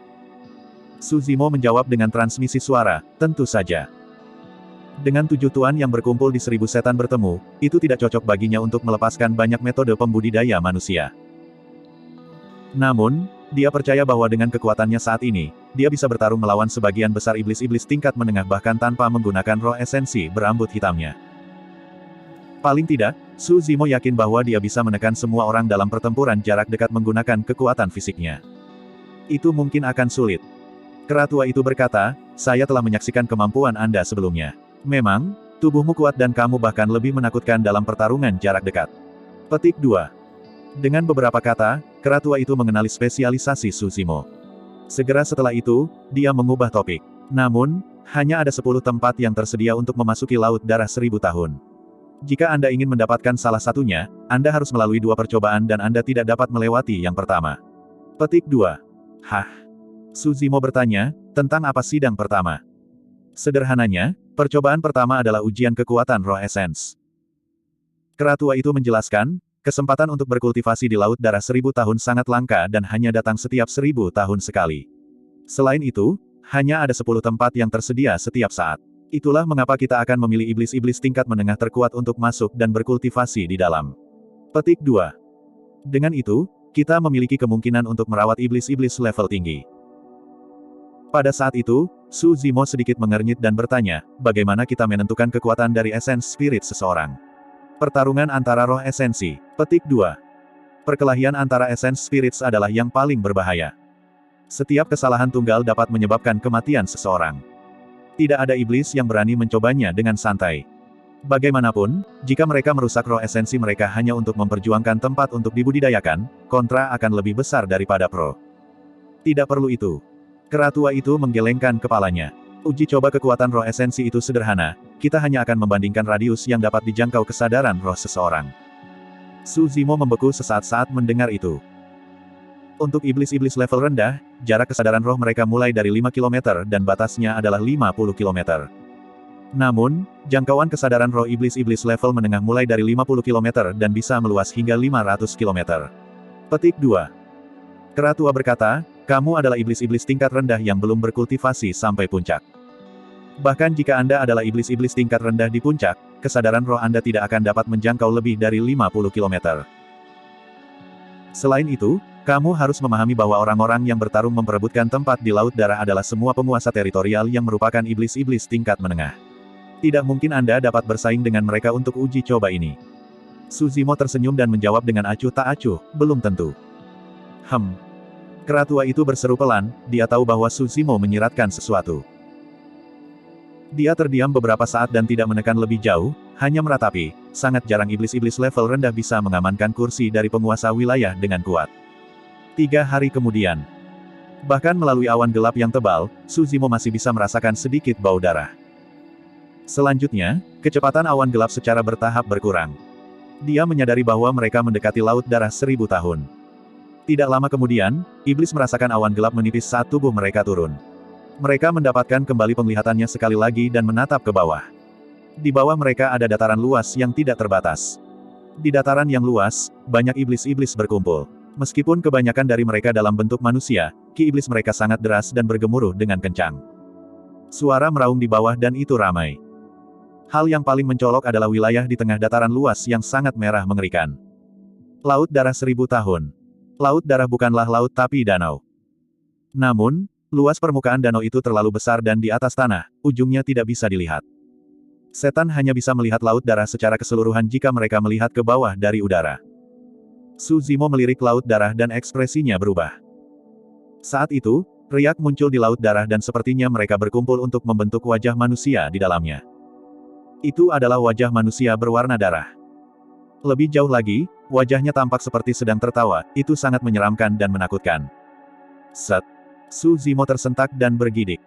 Suzimo menjawab dengan transmisi suara, tentu saja. Dengan 7 tuan yang berkumpul di 1000 setan bertemu, itu tidak cocok baginya untuk melepaskan banyak metode pembudidaya manusia. Namun, dia percaya bahwa dengan kekuatannya saat ini, dia bisa bertarung melawan sebagian besar iblis-iblis tingkat menengah bahkan tanpa menggunakan roh esensi berambut hitamnya. Paling tidak, Su Zimo yakin bahwa dia bisa menekan semua orang dalam pertempuran jarak dekat menggunakan kekuatan fisiknya. Itu mungkin akan sulit. Kera tua itu berkata, saya telah menyaksikan kemampuan Anda sebelumnya. Memang, tubuhmu kuat dan kamu bahkan lebih menakutkan dalam pertarungan jarak dekat. Petik 2. Dengan beberapa kata, kera tua itu mengenali spesialisasi Su Zimo. Segera setelah itu, dia mengubah topik. Namun, hanya ada 10 tempat yang tersedia untuk memasuki Laut Darah 1000 tahun. Jika Anda ingin mendapatkan salah satunya, Anda harus melalui 2 percobaan dan Anda tidak dapat melewati yang pertama. Petik 2. Hah? Su Zimo bertanya, tentang apa sidang pertama? Sederhananya, percobaan pertama adalah ujian kekuatan roh esens. Kera tua itu menjelaskan, kesempatan untuk berkultivasi di Laut Darah 1000 tahun sangat langka dan hanya datang setiap 1000 tahun sekali. Selain itu, hanya ada 10 tempat yang tersedia setiap saat. Itulah mengapa kita akan memilih iblis-iblis tingkat menengah terkuat untuk masuk dan berkultivasi di dalam. Petik 2. Dengan itu, kita memiliki kemungkinan untuk merawat iblis-iblis level tinggi. Pada saat itu, Su Zimo sedikit mengernyit dan bertanya, bagaimana kita menentukan kekuatan dari esens spirit seseorang? Pertarungan antara roh esensi. Petik 2. Perkelahian antara esens spirits adalah yang paling berbahaya. Setiap kesalahan tunggal dapat menyebabkan kematian seseorang. Tidak ada iblis yang berani mencobanya dengan santai. Bagaimanapun, jika mereka merusak roh esensi mereka hanya untuk memperjuangkan tempat untuk dibudidayakan, kontra akan lebih besar daripada pro. Tidak perlu itu. Kera tua itu menggelengkan kepalanya. Uji coba kekuatan roh esensi itu sederhana, kita hanya akan membandingkan radius yang dapat dijangkau kesadaran roh seseorang. Su Zimo membeku sesaat saat mendengar itu. Untuk iblis-iblis level rendah, jarak kesadaran roh mereka mulai dari 5 km dan batasnya adalah 50 km. Namun, jangkauan kesadaran roh iblis-iblis level menengah mulai dari 50 km dan bisa meluas hingga 500 km. Petik 2. Kera tua berkata, kamu adalah iblis-iblis tingkat rendah yang belum berkultivasi sampai puncak. Bahkan jika Anda adalah iblis-iblis tingkat rendah di puncak, kesadaran roh Anda tidak akan dapat menjangkau lebih dari 50 km. Selain itu, kamu harus memahami bahwa orang-orang yang bertarung memperebutkan tempat di Laut Darah adalah semua penguasa teritorial yang merupakan iblis-iblis tingkat menengah. Tidak mungkin Anda dapat bersaing dengan mereka untuk uji coba ini. Su Zimo tersenyum dan menjawab dengan acuh tak acuh, belum tentu. Kera tua itu berseru pelan, dia tahu bahwa Su Zimo menyiratkan sesuatu. Dia terdiam beberapa saat dan tidak menekan lebih jauh, hanya meratapi, sangat jarang iblis-iblis level rendah bisa mengamankan kursi dari penguasa wilayah dengan kuat. 3 hari kemudian. Bahkan melalui awan gelap yang tebal, Su Zimo masih bisa merasakan sedikit bau darah. Selanjutnya, kecepatan awan gelap secara bertahap berkurang. Dia menyadari bahwa mereka mendekati Laut Darah 1000 tahun. Tidak lama kemudian, iblis merasakan awan gelap menipis saat tubuh mereka turun. Mereka mendapatkan kembali penglihatannya sekali lagi dan menatap ke bawah. Di bawah mereka ada dataran luas yang tidak terbatas. Di dataran yang luas, banyak iblis-iblis berkumpul. Meskipun kebanyakan dari mereka dalam bentuk manusia, ki iblis mereka sangat deras dan bergemuruh dengan kencang. Suara meraung di bawah dan itu ramai. Hal yang paling mencolok adalah wilayah di tengah dataran luas yang sangat merah mengerikan. Laut Darah 1000 tahun. Laut Darah bukanlah laut tapi danau. Namun, luas permukaan danau itu terlalu besar dan di atas tanah, ujungnya tidak bisa dilihat. Setan hanya bisa melihat Laut Darah secara keseluruhan jika mereka melihat ke bawah dari udara. Su Zimo melirik Laut Darah dan ekspresinya berubah. Saat itu, riak muncul di Laut Darah dan sepertinya mereka berkumpul untuk membentuk wajah manusia di dalamnya. Itu adalah wajah manusia berwarna darah. Lebih jauh lagi, wajahnya tampak seperti sedang tertawa, itu sangat menyeramkan dan menakutkan. Set. Su Zimo tersentak dan bergidik.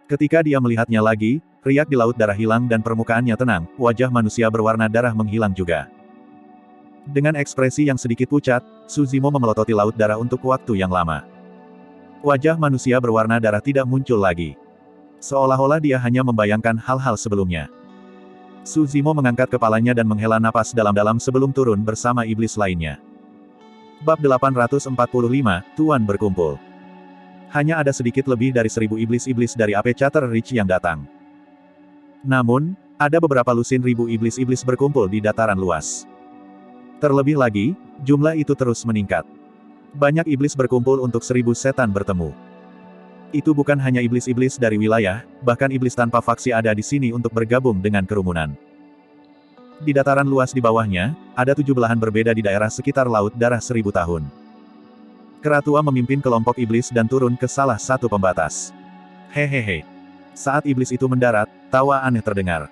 Ketika dia melihatnya lagi, riak di Laut Darah hilang dan permukaannya tenang, wajah manusia berwarna darah menghilang juga. Dengan ekspresi yang sedikit pucat, Su Zimo memelototi Laut Darah untuk waktu yang lama. Wajah manusia berwarna darah tidak muncul lagi. Seolah-olah dia hanya membayangkan hal-hal sebelumnya. Su Zimo mengangkat kepalanya dan menghela napas dalam-dalam sebelum turun bersama iblis lainnya. Bab 845, Tuan berkumpul. Hanya ada sedikit lebih dari 1000 iblis-iblis dari AP Chatter Reach yang datang. Namun, ada beberapa lusin ribu iblis-iblis berkumpul di dataran luas. Terlebih lagi, jumlah itu terus meningkat. Banyak iblis berkumpul untuk 1000 setan bertemu. Itu bukan hanya iblis-iblis dari wilayah, bahkan iblis tanpa faksi ada di sini untuk bergabung dengan kerumunan. Di dataran luas di bawahnya, ada 7 belahan berbeda di daerah sekitar Laut Darah 1000 tahun. Keratua memimpin kelompok iblis dan turun ke salah satu pembatas. Hehehe. Saat iblis itu mendarat, tawa aneh terdengar.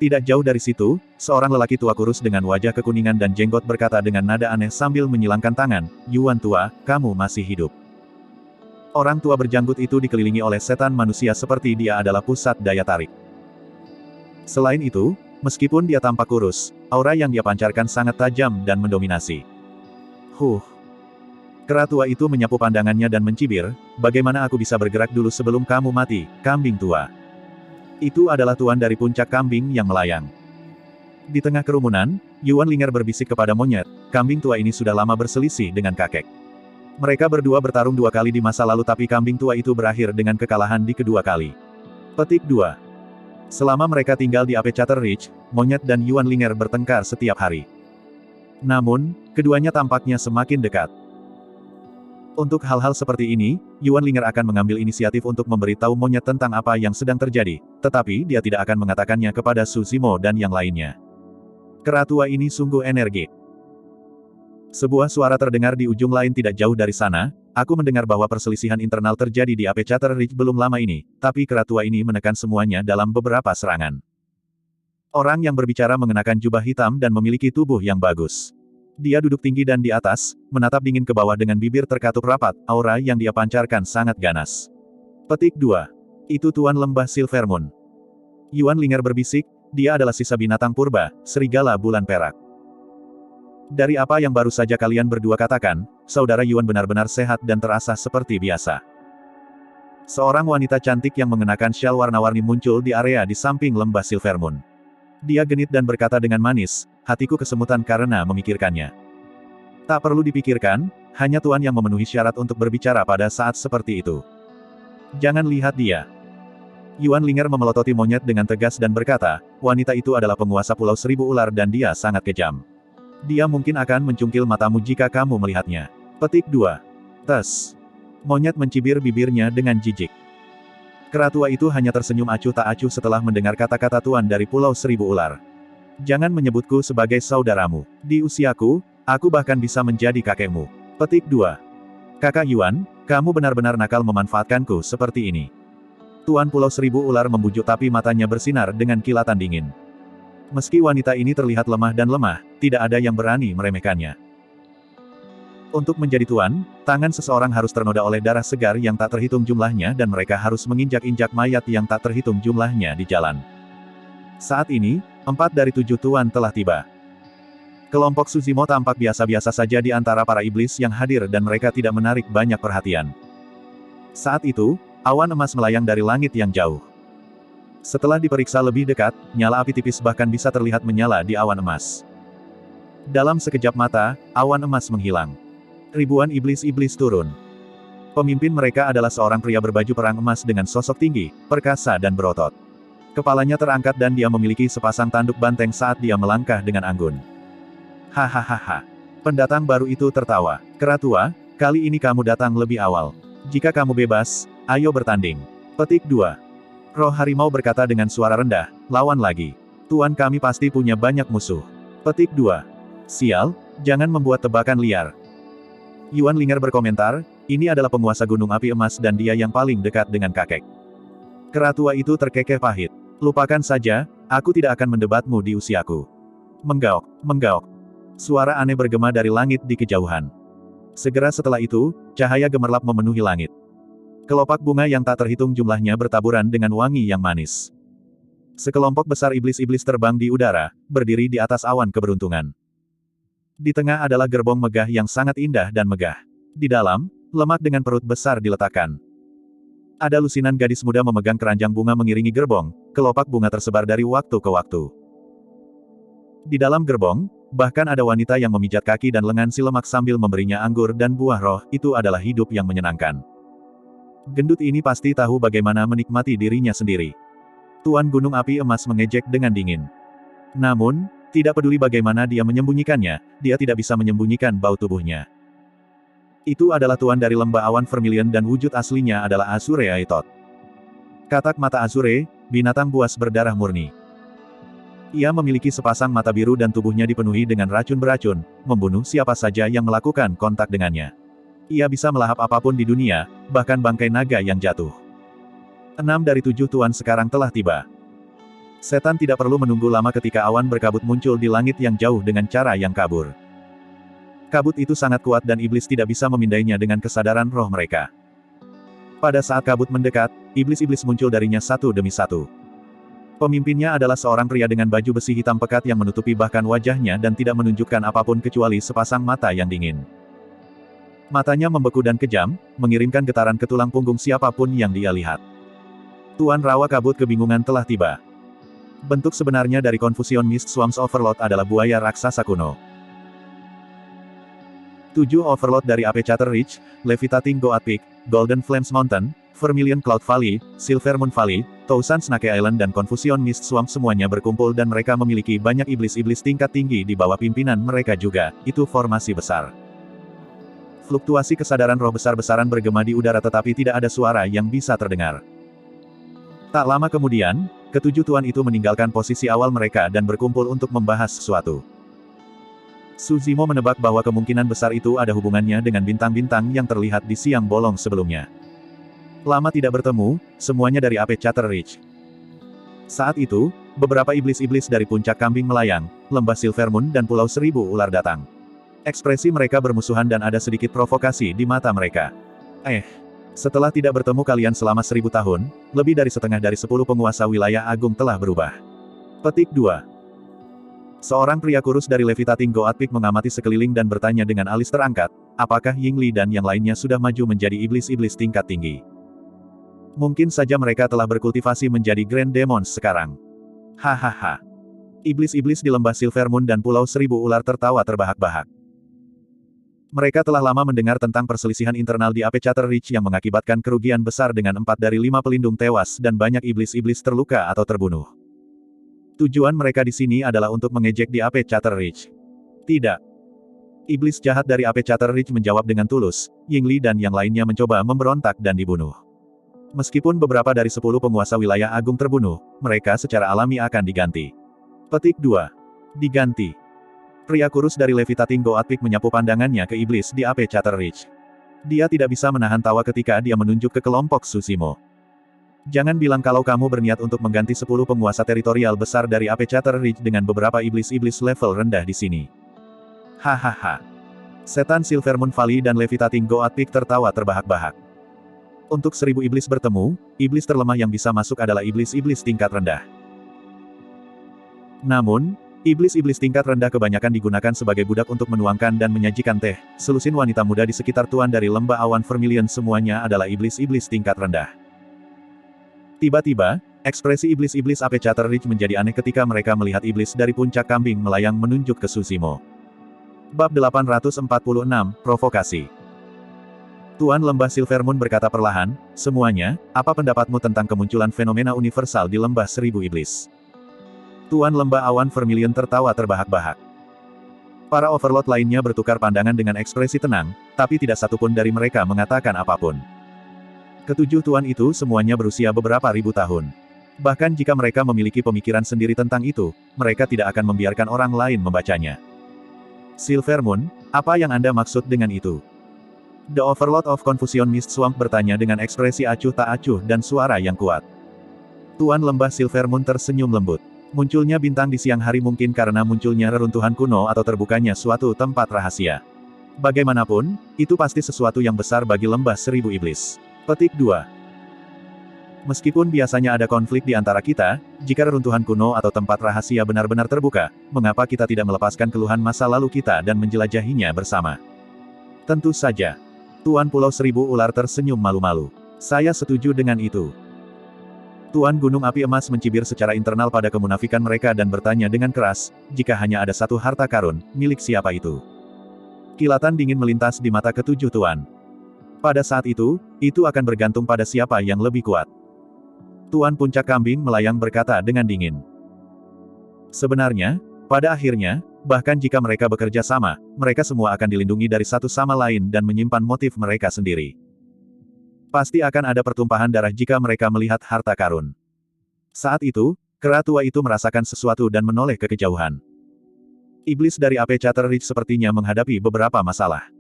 Tidak jauh dari situ, seorang lelaki tua kurus dengan wajah kekuningan dan jenggot berkata dengan nada aneh sambil menyilangkan tangan, "Yuan tua, kamu masih hidup." Orang tua berjanggut itu dikelilingi oleh setan manusia seperti dia adalah pusat daya tarik. Selain itu, meskipun dia tampak kurus, aura yang dia pancarkan sangat tajam dan mendominasi. Keratua itu menyapu pandangannya dan mencibir, "Bagaimana aku bisa bergerak dulu sebelum kamu mati, kambing tua?" Itu adalah tuan dari puncak kambing yang melayang. Di tengah kerumunan, Yuan Linger berbisik kepada monyet, "Kambing tua ini sudah lama berselisih dengan kakek. Mereka berdua bertarung 2 kali di masa lalu tapi kambing tua itu berakhir dengan kekalahan di kedua kali." Petik 2. Selama mereka tinggal di Apechater Ridge, monyet dan Yuan Linger bertengkar setiap hari. Namun, keduanya tampaknya semakin dekat. Untuk hal-hal seperti ini, Yuan Linger akan mengambil inisiatif untuk memberitahu monyet tentang apa yang sedang terjadi, tetapi dia tidak akan mengatakannya kepada Su Zimo dan yang lainnya. Keratua ini sungguh energik. Sebuah suara terdengar di ujung lain tidak jauh dari sana, "Aku mendengar bahwa perselisihan internal terjadi di Apechater Ridge belum lama ini, tapi keratua ini menekan semuanya dalam beberapa serangan." Orang yang berbicara mengenakan jubah hitam dan memiliki tubuh yang bagus. Dia duduk tinggi dan di atas, menatap dingin ke bawah dengan bibir terkatup rapat, aura yang dia pancarkan sangat ganas. Petik 2. Itu Tuan Lembah Silvermoon. Yuan Linger berbisik, dia adalah sisa binatang purba, serigala bulan perak. Dari apa yang baru saja kalian berdua katakan, saudara Yuan benar-benar sehat dan terasa seperti biasa. Seorang wanita cantik yang mengenakan syal warna-warni muncul di area di samping Lembah Silvermoon. Dia genit dan berkata dengan manis, "Hatiku kesemutan karena memikirkannya." Tak perlu dipikirkan, hanya Tuan yang memenuhi syarat untuk berbicara pada saat seperti itu. Jangan lihat dia. Yuan Linger memelototi monyet dengan tegas dan berkata, "Wanita itu adalah penguasa Pulau Seribu Ular dan dia sangat kejam. Dia mungkin akan mencungkil matamu jika kamu melihatnya." Petik 2. Tes. Monyet mencibir bibirnya dengan jijik. Keratua itu hanya tersenyum acuh tak acuh setelah mendengar kata-kata Tuan dari Pulau Seribu Ular. "Jangan menyebutku sebagai saudaramu. Di usiaku, aku bahkan bisa menjadi kakekmu." Petik 2. "Kakak Yuan, kamu benar-benar nakal memanfaatkanku seperti ini." Tuan Pulau Seribu Ular membujuk tapi matanya bersinar dengan kilatan dingin. Meski wanita ini terlihat lemah dan lemah, tidak ada yang berani meremehkannya. Untuk menjadi tuan, tangan seseorang harus ternoda oleh darah segar yang tak terhitung jumlahnya dan mereka harus menginjak-injak mayat yang tak terhitung jumlahnya di jalan. Saat ini, 4 dari 7 tuan telah tiba. Kelompok Su Zimo tampak biasa-biasa saja di antara para iblis yang hadir dan mereka tidak menarik banyak perhatian. Saat itu, awan emas melayang dari langit yang jauh. Setelah diperiksa lebih dekat, nyala api tipis bahkan bisa terlihat menyala di awan emas. Dalam sekejap mata, awan emas menghilang. Ribuan iblis-iblis turun. Pemimpin mereka adalah seorang pria berbaju perang emas dengan sosok tinggi, perkasa dan berotot. Kepalanya terangkat dan dia memiliki sepasang tanduk banteng saat dia melangkah dengan anggun. Hahaha. Pendatang baru itu tertawa. "Keratua, kali ini kamu datang lebih awal. Jika kamu bebas, ayo bertanding." Petik 2. Roh harimau berkata dengan suara rendah, "Lawan lagi. Tuan kami pasti punya banyak musuh." Petik 2. "Sial, jangan membuat tebakan liar." Yuan Linger berkomentar, "Ini adalah penguasa Gunung Api Emas dan dia yang paling dekat dengan kakek." Keratua itu terkekeh pahit. "Lupakan saja, aku tidak akan mendebatmu di usiaku." Menggaok, menggaok. Suara aneh bergema dari langit di kejauhan. Segera setelah itu, cahaya gemerlap memenuhi langit. Kelopak bunga yang tak terhitung jumlahnya bertaburan dengan wangi yang manis. Sekelompok besar iblis-iblis terbang di udara, berdiri di atas awan keberuntungan. Di tengah adalah gerbong megah yang sangat indah dan megah. Di dalam, lemak dengan perut besar diletakkan. Ada lusinan gadis muda memegang keranjang bunga mengiringi gerbong, kelopak bunga tersebar dari waktu ke waktu. Di dalam gerbong, bahkan ada wanita yang memijat kaki dan lengan si lemak sambil memberinya anggur dan buah roh, itu adalah hidup yang menyenangkan. Gendut ini pasti tahu bagaimana menikmati dirinya sendiri. Tuan Gunung Api Emas mengejek dengan dingin. Namun, tidak peduli bagaimana dia menyembunyikannya, dia tidak bisa menyembunyikan bau tubuhnya. Itu adalah Tuan dari Lembah Awan Vermilion dan wujud aslinya adalah Azure Aitot. Katak mata Azure, binatang buas berdarah murni. Ia memiliki sepasang mata biru dan tubuhnya dipenuhi dengan racun beracun, membunuh siapa saja yang melakukan kontak dengannya. Ia bisa melahap apapun di dunia, bahkan bangkai naga yang jatuh. 6 dari 7 Tuan sekarang telah tiba. Setan tidak perlu menunggu lama ketika awan berkabut muncul di langit yang jauh dengan cara yang kabur. Kabut itu sangat kuat dan iblis tidak bisa memindainya dengan kesadaran roh mereka. Pada saat kabut mendekat, iblis-iblis muncul darinya satu demi satu. Pemimpinnya adalah seorang pria dengan baju besi hitam pekat yang menutupi bahkan wajahnya dan tidak menunjukkan apapun kecuali sepasang mata yang dingin. Matanya membeku dan kejam, mengirimkan getaran ke tulang punggung siapapun yang dia lihat. Tuan Rawa Kabut kebingungan telah tiba. Bentuk sebenarnya dari Confusion Mist Swarms Overlord adalah buaya raksasa kuno. 7 Overlord dari Apechater Ridge, Levitating Goat Peak, Golden Flames Mountain, Vermilion Cloud Valley, Silver Moon Valley, Thousand Snake Island dan Confusion Mist Swamp semuanya berkumpul dan mereka memiliki banyak iblis-iblis tingkat tinggi di bawah pimpinan mereka juga, itu formasi besar. Fluktuasi kesadaran roh besar-besaran bergema di udara tetapi tidak ada suara yang bisa terdengar. Tak lama kemudian, ketujuh tuan itu meninggalkan posisi awal mereka dan berkumpul untuk membahas sesuatu. Suzimo menebak bahwa kemungkinan besar itu ada hubungannya dengan bintang-bintang yang terlihat di siang bolong sebelumnya. Lama tidak bertemu, semuanya dari Apechater Ridge. Saat itu, beberapa iblis-iblis dari puncak kambing melayang, lembah Silvermoon dan Pulau Seribu Ular datang. Ekspresi mereka bermusuhan dan ada sedikit provokasi di mata mereka. Setelah tidak bertemu kalian selama 1000 tahun, lebih dari setengah dari 10 penguasa wilayah agung telah berubah. Petik 2. Seorang pria kurus dari Levitating Goat Peak mengamati sekeliling dan bertanya dengan alis terangkat, apakah Yingli dan yang lainnya sudah maju menjadi iblis-iblis tingkat tinggi? Mungkin saja mereka telah berkultivasi menjadi Grand Demons sekarang. Hahaha. Iblis-iblis di lembah Silvermoon dan Pulau Seribu Ular tertawa terbahak-bahak. Mereka telah lama mendengar tentang perselisihan internal di Apechater Ridge yang mengakibatkan kerugian besar dengan 4 dari 5 pelindung tewas dan banyak iblis-iblis terluka atau terbunuh. Tujuan mereka di sini adalah untuk mengejek di Apechater Ridge. Tidak. Iblis jahat dari Apechater Ridge menjawab dengan tulus, Yingli dan yang lainnya mencoba memberontak dan dibunuh. Meskipun beberapa dari 10 penguasa wilayah agung terbunuh, mereka secara alami akan diganti. Petik 2. Diganti. Pria kurus dari Levitating Goat Peak menyapu pandangannya ke iblis di Apechater Ridge. Dia tidak bisa menahan tawa ketika dia menunjuk ke kelompok Susimo. Jangan bilang kalau kamu berniat untuk mengganti 10 penguasa teritorial besar dari Apechater Ridge dengan beberapa iblis-iblis level rendah di sini. Hahaha. Setan Silvermoon Valley dan Levitating Goat Peak tertawa terbahak-bahak. Untuk 1000 iblis bertemu, iblis terlemah yang bisa masuk adalah iblis-iblis tingkat rendah. Namun, iblis-iblis tingkat rendah kebanyakan digunakan sebagai budak untuk menuangkan dan menyajikan teh. Selusin wanita muda di sekitar tuan dari lembah awan Vermilion semuanya adalah iblis-iblis tingkat rendah. Tiba-tiba, ekspresi iblis-iblis Apechater Ridge menjadi aneh ketika mereka melihat iblis dari puncak kambing melayang menunjuk ke Susimo. Bab 846, Provokasi. Tuan Lembah Silvermoon berkata perlahan, semuanya, apa pendapatmu tentang kemunculan fenomena universal di lembah 1000 iblis? Tuan Lembah Awan Vermilion tertawa terbahak-bahak. Para overlord lainnya bertukar pandangan dengan ekspresi tenang, tapi tidak satupun dari mereka mengatakan apapun. Ketujuh tuan itu semuanya berusia beberapa ribu tahun. Bahkan jika mereka memiliki pemikiran sendiri tentang itu, mereka tidak akan membiarkan orang lain membacanya. Silvermoon, apa yang Anda maksud dengan itu? The Overlord of Confusion Mist Swamp bertanya dengan ekspresi acuh tak acuh dan suara yang kuat. Tuan Lembah Silvermoon tersenyum lembut. Munculnya bintang di siang hari mungkin karena munculnya reruntuhan kuno atau terbukanya suatu tempat rahasia. Bagaimanapun, itu pasti sesuatu yang besar bagi lembah 1000 iblis. Petik 2. Meskipun biasanya ada konflik di antara kita, jika reruntuhan kuno atau tempat rahasia benar-benar terbuka, mengapa kita tidak melepaskan keluhan masa lalu kita dan menjelajahinya bersama? Tentu saja. Tuan Pulau Seribu Ular tersenyum malu-malu. Saya setuju dengan itu. Tuan Gunung Api Emas mencibir secara internal pada kemunafikan mereka dan bertanya dengan keras, jika hanya ada satu harta karun, milik siapa itu? Kilatan dingin melintas di mata ketujuh tuan. Pada saat itu akan bergantung pada siapa yang lebih kuat. Tuan Puncak Kambing Melayang berkata dengan dingin. Sebenarnya, pada akhirnya, bahkan jika mereka bekerja sama, mereka semua akan dilindungi dari satu sama lain dan menyimpan motif mereka sendiri. Pasti akan ada pertumpahan darah jika mereka melihat harta karun. Saat itu, kera tua itu merasakan sesuatu dan menoleh ke kejauhan. Iblis dari AP Chatter Ridge sepertinya menghadapi beberapa masalah.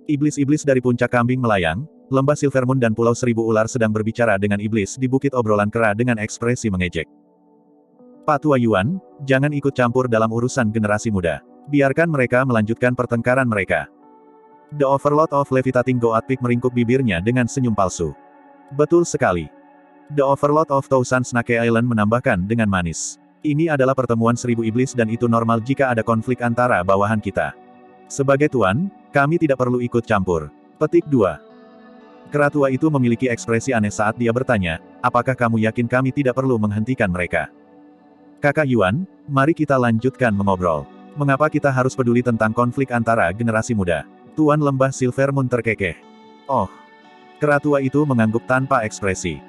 Iblis-iblis dari Puncak Kambing Melayang, Lembah Silvermoon dan Pulau Seribu Ular sedang berbicara dengan iblis di bukit obrolan kera dengan ekspresi mengejek. Pak Tua Yuan, jangan ikut campur dalam urusan generasi muda. Biarkan mereka melanjutkan pertengkaran mereka. The Overlord of Levitating Goat Peak meringkuk bibirnya dengan senyum palsu. Betul sekali. The Overlord of Thousand Snake Island menambahkan dengan manis. Ini adalah pertemuan 1000 iblis dan itu normal jika ada konflik antara bawahan kita. Sebagai tuan, kami tidak perlu ikut campur. Petik 2. Kera tua itu memiliki ekspresi aneh saat dia bertanya, apakah kamu yakin kami tidak perlu menghentikan mereka? Kakak Yuan, mari kita lanjutkan mengobrol. Mengapa kita harus peduli tentang konflik antara generasi muda? Tuan Lembah Silvermoon terkekeh. Oh. Kera tua itu mengangguk tanpa ekspresi.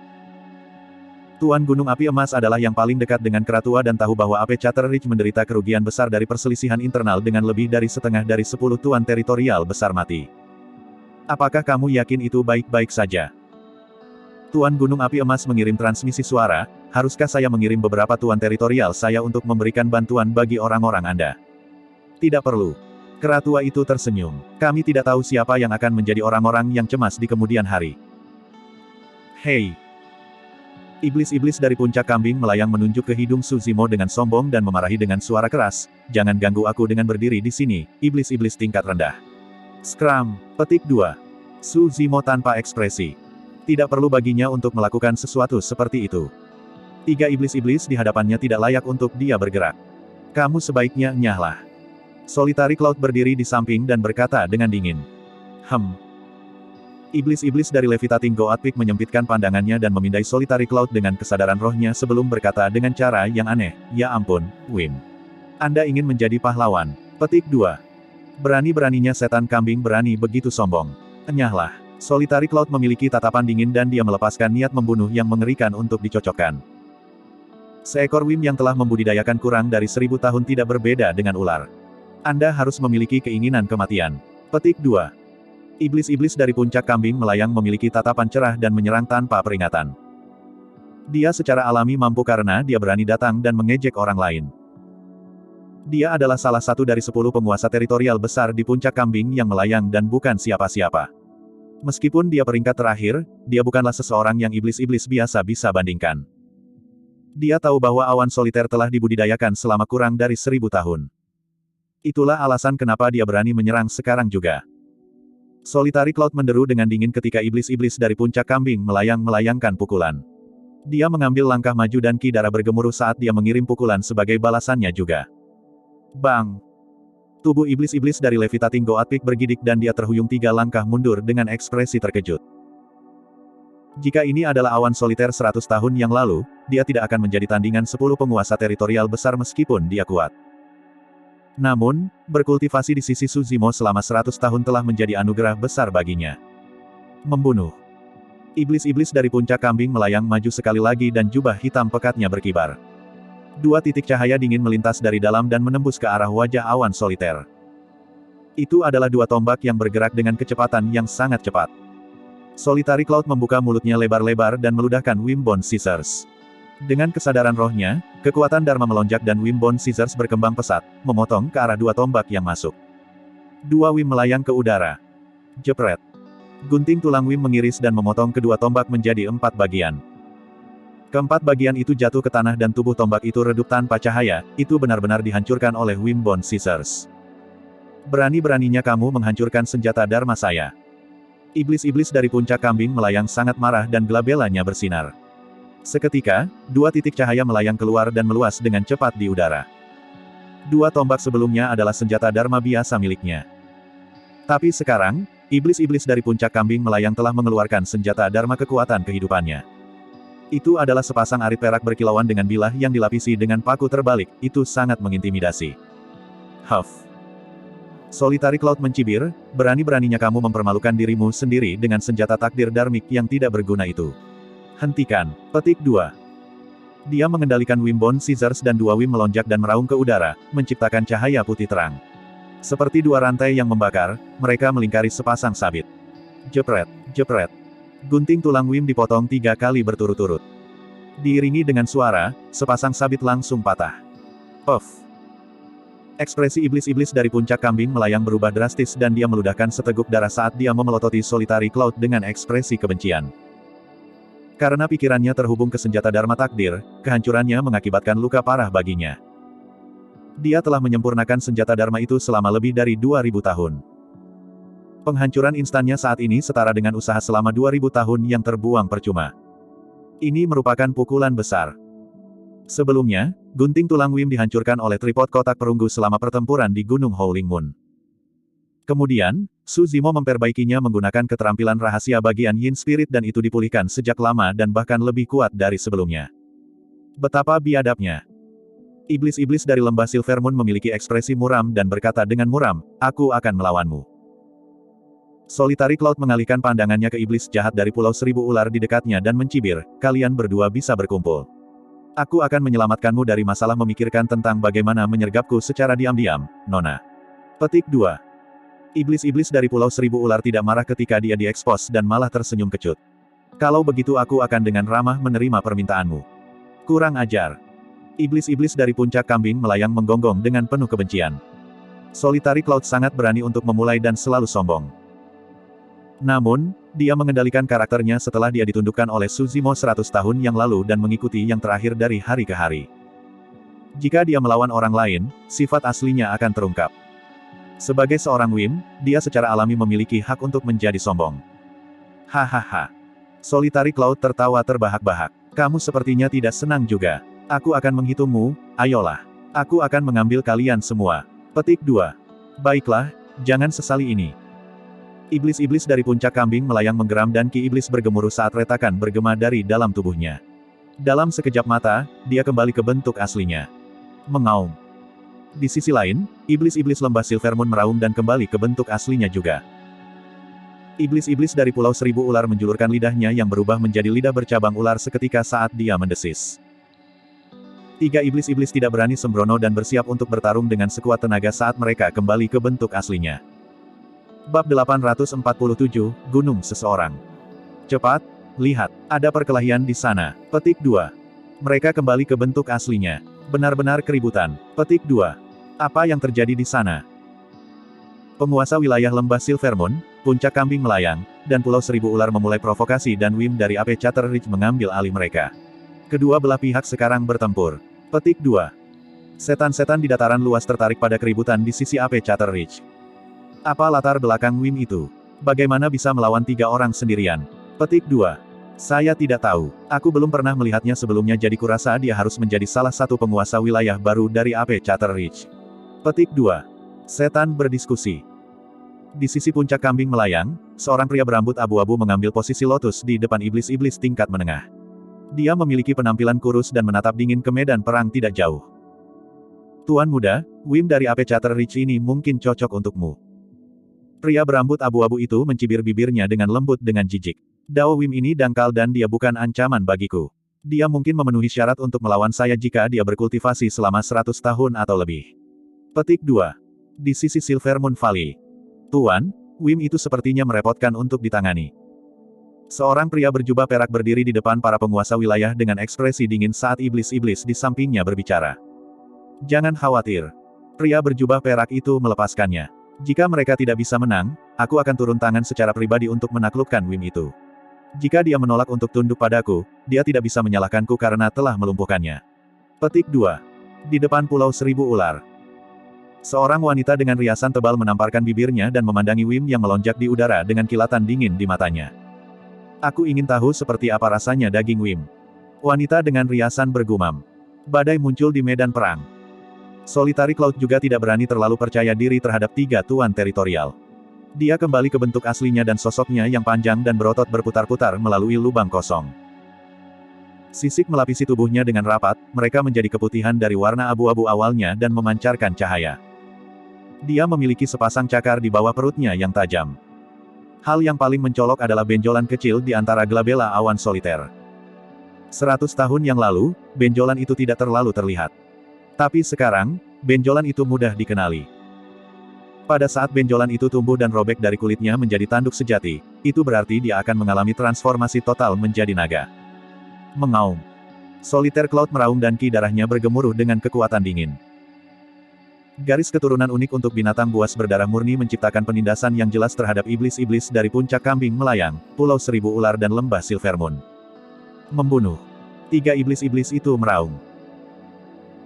Tuan Gunung Api Emas adalah yang paling dekat dengan kera tua dan tahu bahwa AP Chatter Ridge menderita kerugian besar dari perselisihan internal dengan lebih dari setengah dari 10 tuan teritorial besar mati. Apakah kamu yakin itu baik-baik saja? Tuan Gunung Api Emas mengirim transmisi suara, haruskah saya mengirim beberapa tuan teritorial saya untuk memberikan bantuan bagi orang-orang Anda? Tidak perlu. Kera tua itu tersenyum. Kami tidak tahu siapa yang akan menjadi orang-orang yang cemas di kemudian hari. Hei! Iblis-iblis dari Puncak Kambing Melayang menunjuk ke hidung Su Zimo dengan sombong dan memarahi dengan suara keras, jangan ganggu aku dengan berdiri di sini, iblis-iblis tingkat rendah. Scram. Petik 2. Su Zimo tanpa ekspresi. Tidak perlu baginya untuk melakukan sesuatu seperti itu. 3 iblis-iblis di hadapannya tidak layak untuk dia bergerak. Kamu sebaiknya nyahlah. Solitary Cloud berdiri di samping dan berkata dengan dingin. Iblis-iblis dari Levitating Goat Peak menyempitkan pandangannya dan memindai Solitary Cloud dengan kesadaran rohnya sebelum berkata dengan cara yang aneh, ya ampun, Wim. Anda ingin menjadi pahlawan. Petik 2. Berani-beraninya setan kambing berani begitu sombong. Enyahlah. Solitary Cloud memiliki tatapan dingin dan dia melepaskan niat membunuh yang mengerikan untuk dicocokkan. Seekor Wim yang telah membudidayakan kurang dari 1000 tahun tidak berbeda dengan ular. Anda harus memiliki keinginan kematian. Petik 2. Iblis-iblis dari Puncak Kambing Melayang memiliki tatapan cerah dan menyerang tanpa peringatan. Dia secara alami mampu karena dia berani datang dan mengejek orang lain. Dia adalah salah satu dari 10 penguasa teritorial besar di Puncak Kambing yang melayang dan bukan siapa-siapa. Meskipun dia peringkat terakhir, dia bukanlah seseorang yang iblis-iblis biasa bisa bandingkan. Dia tahu bahwa awan soliter telah dibudidayakan selama kurang dari 1000 tahun. Itulah alasan kenapa dia berani menyerang sekarang juga. Solitary Cloud menderu dengan dingin ketika iblis-iblis dari Puncak Kambing Melayang melayangkan pukulan. Dia mengambil langkah maju dan ki darah bergemuruh saat dia mengirim pukulan sebagai balasannya juga. Bang! Tubuh iblis-iblis dari Levitating Goat Peak bergidik dan dia terhuyung 3 langkah mundur dengan ekspresi terkejut. Jika ini adalah awan soliter 100 tahun yang lalu, dia tidak akan menjadi tandingan 10 penguasa teritorial besar meskipun dia kuat. Namun, berkultivasi di sisi Su Zimo selama 100 tahun telah menjadi anugerah besar baginya. Membunuh. Iblis-iblis dari Puncak Kambing Melayang maju sekali lagi dan jubah hitam pekatnya berkibar. 2 titik cahaya dingin melintas dari dalam dan menembus ke arah wajah awan soliter. Itu adalah 2 tombak yang bergerak dengan kecepatan yang sangat cepat. Solitary Cloud membuka mulutnya lebar-lebar dan meludahkan Wimbone Scissors. Dengan kesadaran rohnya, kekuatan Dharma melonjak dan Wimbone Scissors berkembang pesat, memotong ke arah 2 tombak yang masuk. 2 Wim melayang ke udara. Jepret. Gunting tulang Wim mengiris dan memotong kedua tombak menjadi 4 bagian. Keempat bagian itu jatuh ke tanah dan tubuh tombak itu redup tanpa cahaya, itu benar-benar dihancurkan oleh Wimbone Scissors. Berani-beraninya kamu menghancurkan senjata Dharma saya. Iblis-iblis dari Puncak Kambing Melayang sangat marah dan gelabelanya bersinar. Seketika, 2 titik cahaya melayang keluar dan meluas dengan cepat di udara. 2 tombak sebelumnya adalah senjata Dharma biasa miliknya. Tapi sekarang, iblis-iblis dari Puncak Kambing Melayang telah mengeluarkan senjata Dharma kekuatan kehidupannya. Itu adalah sepasang arit perak berkilauan dengan bilah yang dilapisi dengan paku terbalik, itu sangat mengintimidasi. Huff. Solitary Cloud mencibir, berani-beraninya kamu mempermalukan dirimu sendiri dengan senjata takdir dharmik yang tidak berguna itu. Hentikan. Petik 2. Dia mengendalikan Wimbone Scissors dan dua Wim melonjak dan meraung ke udara, menciptakan cahaya putih terang. Seperti dua rantai yang membakar, mereka melingkari sepasang sabit. Jepret, jepret. Gunting tulang Wim dipotong 3 kali berturut-turut. Diiringi dengan suara, sepasang sabit langsung patah. Puff. Ekspresi iblis-iblis dari puncak kambing melayang berubah drastis dan dia meludahkan seteguk darah saat dia memelototi Solitary Cloud dengan ekspresi kebencian. Karena pikirannya terhubung ke senjata Dharma Takdir, kehancurannya mengakibatkan luka parah baginya. Dia telah menyempurnakan senjata Dharma itu selama lebih dari 2000 tahun. Penghancuran instannya saat ini setara dengan usaha selama 2000 tahun yang terbuang percuma. Ini merupakan pukulan besar. Sebelumnya, gunting tulang Wim dihancurkan oleh tripod kotak perunggu selama pertempuran di Gunung Howling Moon. Kemudian, Su Zimo memperbaikinya menggunakan keterampilan rahasia bagian Yin Spirit dan itu dipulihkan sejak lama dan bahkan lebih kuat dari sebelumnya. Betapa biadabnya. Iblis-iblis dari lembah Silvermoon memiliki ekspresi muram dan berkata dengan muram, "Aku akan melawanmu." Solitary Cloud mengalihkan pandangannya ke iblis jahat dari Pulau Seribu Ular di dekatnya dan mencibir, "Kalian berdua bisa berkumpul. Aku akan menyelamatkanmu dari masalah memikirkan tentang bagaimana menyergapku secara diam-diam, Nona." Petik 2. Iblis-iblis dari Pulau Seribu Ular tidak marah ketika dia diekspos dan malah tersenyum kecut. "Kalau begitu aku akan dengan ramah menerima permintaanmu." Kurang ajar. Iblis-iblis dari puncak kambing melayang menggonggong dengan penuh kebencian. Solitary Cloud sangat berani untuk memulai dan selalu sombong. Namun, dia mengendalikan karakternya setelah dia ditundukkan oleh Su Zimo 100 tahun yang lalu dan mengikuti yang terakhir dari hari ke hari. Jika dia melawan orang lain, sifat aslinya akan terungkap. Sebagai seorang Wim, dia secara alami memiliki hak untuk menjadi sombong. Hahaha. Solitary Cloud tertawa terbahak-bahak. "Kamu sepertinya tidak senang juga. Aku akan menghitungmu, ayolah. Aku akan mengambil kalian semua." Petik 2. Baiklah, jangan sesali ini. Iblis-iblis dari puncak kambing melayang menggeram dan ki iblis bergemuruh saat retakan bergema dari dalam tubuhnya. Dalam sekejap mata, dia kembali ke bentuk aslinya. Mengaum. Di sisi lain, iblis-iblis lembah Silvermoon meraung dan kembali ke bentuk aslinya juga. Iblis-iblis dari Pulau Seribu Ular menjulurkan lidahnya yang berubah menjadi lidah bercabang ular seketika saat dia mendesis. 3 iblis-iblis tidak berani sembrono dan bersiap untuk bertarung dengan sekuat tenaga saat mereka kembali ke bentuk aslinya. Bab 847, Gunung Seseorang. Cepat, lihat, ada perkelahian di sana. Petik 2. Mereka kembali ke bentuk aslinya. Benar-benar keributan. Petik 2. Apa yang terjadi di sana? Penguasa wilayah lembah Silvermoon, puncak kambing melayang, dan Pulau Seribu Ular memulai provokasi dan Wim dari AP Chatter Ridge mengambil alih mereka. Kedua belah pihak sekarang bertempur. Petik 2. Setan-setan di dataran luas tertarik pada keributan di sisi AP Chatter Ridge. Apa latar belakang Wim itu? Bagaimana bisa melawan 3 orang sendirian? Petik 2. Saya tidak tahu. Aku belum pernah melihatnya sebelumnya jadi kurasa dia harus menjadi salah satu penguasa wilayah baru dari AP Chatter Ridge. Petik 2. Setan berdiskusi. Di sisi puncak kambing melayang, seorang pria berambut abu-abu mengambil posisi lotus di depan iblis-iblis tingkat menengah. Dia memiliki penampilan kurus dan menatap dingin ke medan perang tidak jauh. "Tuan muda, Wim dari AP Chatter Ridge ini mungkin cocok untukmu." Pria berambut abu-abu itu mencibir bibirnya dengan lembut dengan jijik. "Dao Wim ini dangkal dan dia bukan ancaman bagiku. Dia mungkin memenuhi syarat untuk melawan saya jika dia berkultivasi selama 100 tahun atau lebih." Petik 2. Di sisi Silvermoon Valley. "Tuan, Wim itu sepertinya merepotkan untuk ditangani." Seorang pria berjubah perak berdiri di depan para penguasa wilayah dengan ekspresi dingin saat iblis-iblis di sampingnya berbicara. "Jangan khawatir." Pria berjubah perak itu melepaskannya. "Jika mereka tidak bisa menang, aku akan turun tangan secara pribadi untuk menaklukkan Wim itu. Jika dia menolak untuk tunduk padaku, dia tidak bisa menyalahkanku karena telah melumpuhkannya." Petik 2. Di depan Pulau Seribu Ular. Seorang wanita dengan riasan tebal menamparkan bibirnya dan memandangi Wim yang melonjak di udara dengan kilatan dingin di matanya. "Aku ingin tahu seperti apa rasanya daging Wim." Wanita dengan riasan bergumam. Badai muncul di medan perang. Solitary Cloud juga tidak berani terlalu percaya diri terhadap 3 tuan teritorial. Dia kembali ke bentuk aslinya dan sosoknya yang panjang dan berotot berputar-putar melalui lubang kosong. Sisik melapisi tubuhnya dengan rapat, mereka menjadi keputihan dari warna abu-abu awalnya dan memancarkan cahaya. Dia memiliki sepasang cakar di bawah perutnya yang tajam. Hal yang paling mencolok adalah benjolan kecil di antara glabella awan soliter. 100 tahun yang lalu, benjolan itu tidak terlalu terlihat. Tapi sekarang, benjolan itu mudah dikenali. Pada saat benjolan itu tumbuh dan robek dari kulitnya menjadi tanduk sejati, itu berarti dia akan mengalami transformasi total menjadi naga. Mengaum. Soliter Cloud meraung dan ki darahnya bergemuruh dengan kekuatan dingin. Garis keturunan unik untuk binatang buas berdarah murni menciptakan penindasan yang jelas terhadap iblis-iblis dari puncak kambing melayang, Pulau Seribu Ular dan Lembah Silvermoon. Membunuh. 3 iblis-iblis itu meraung.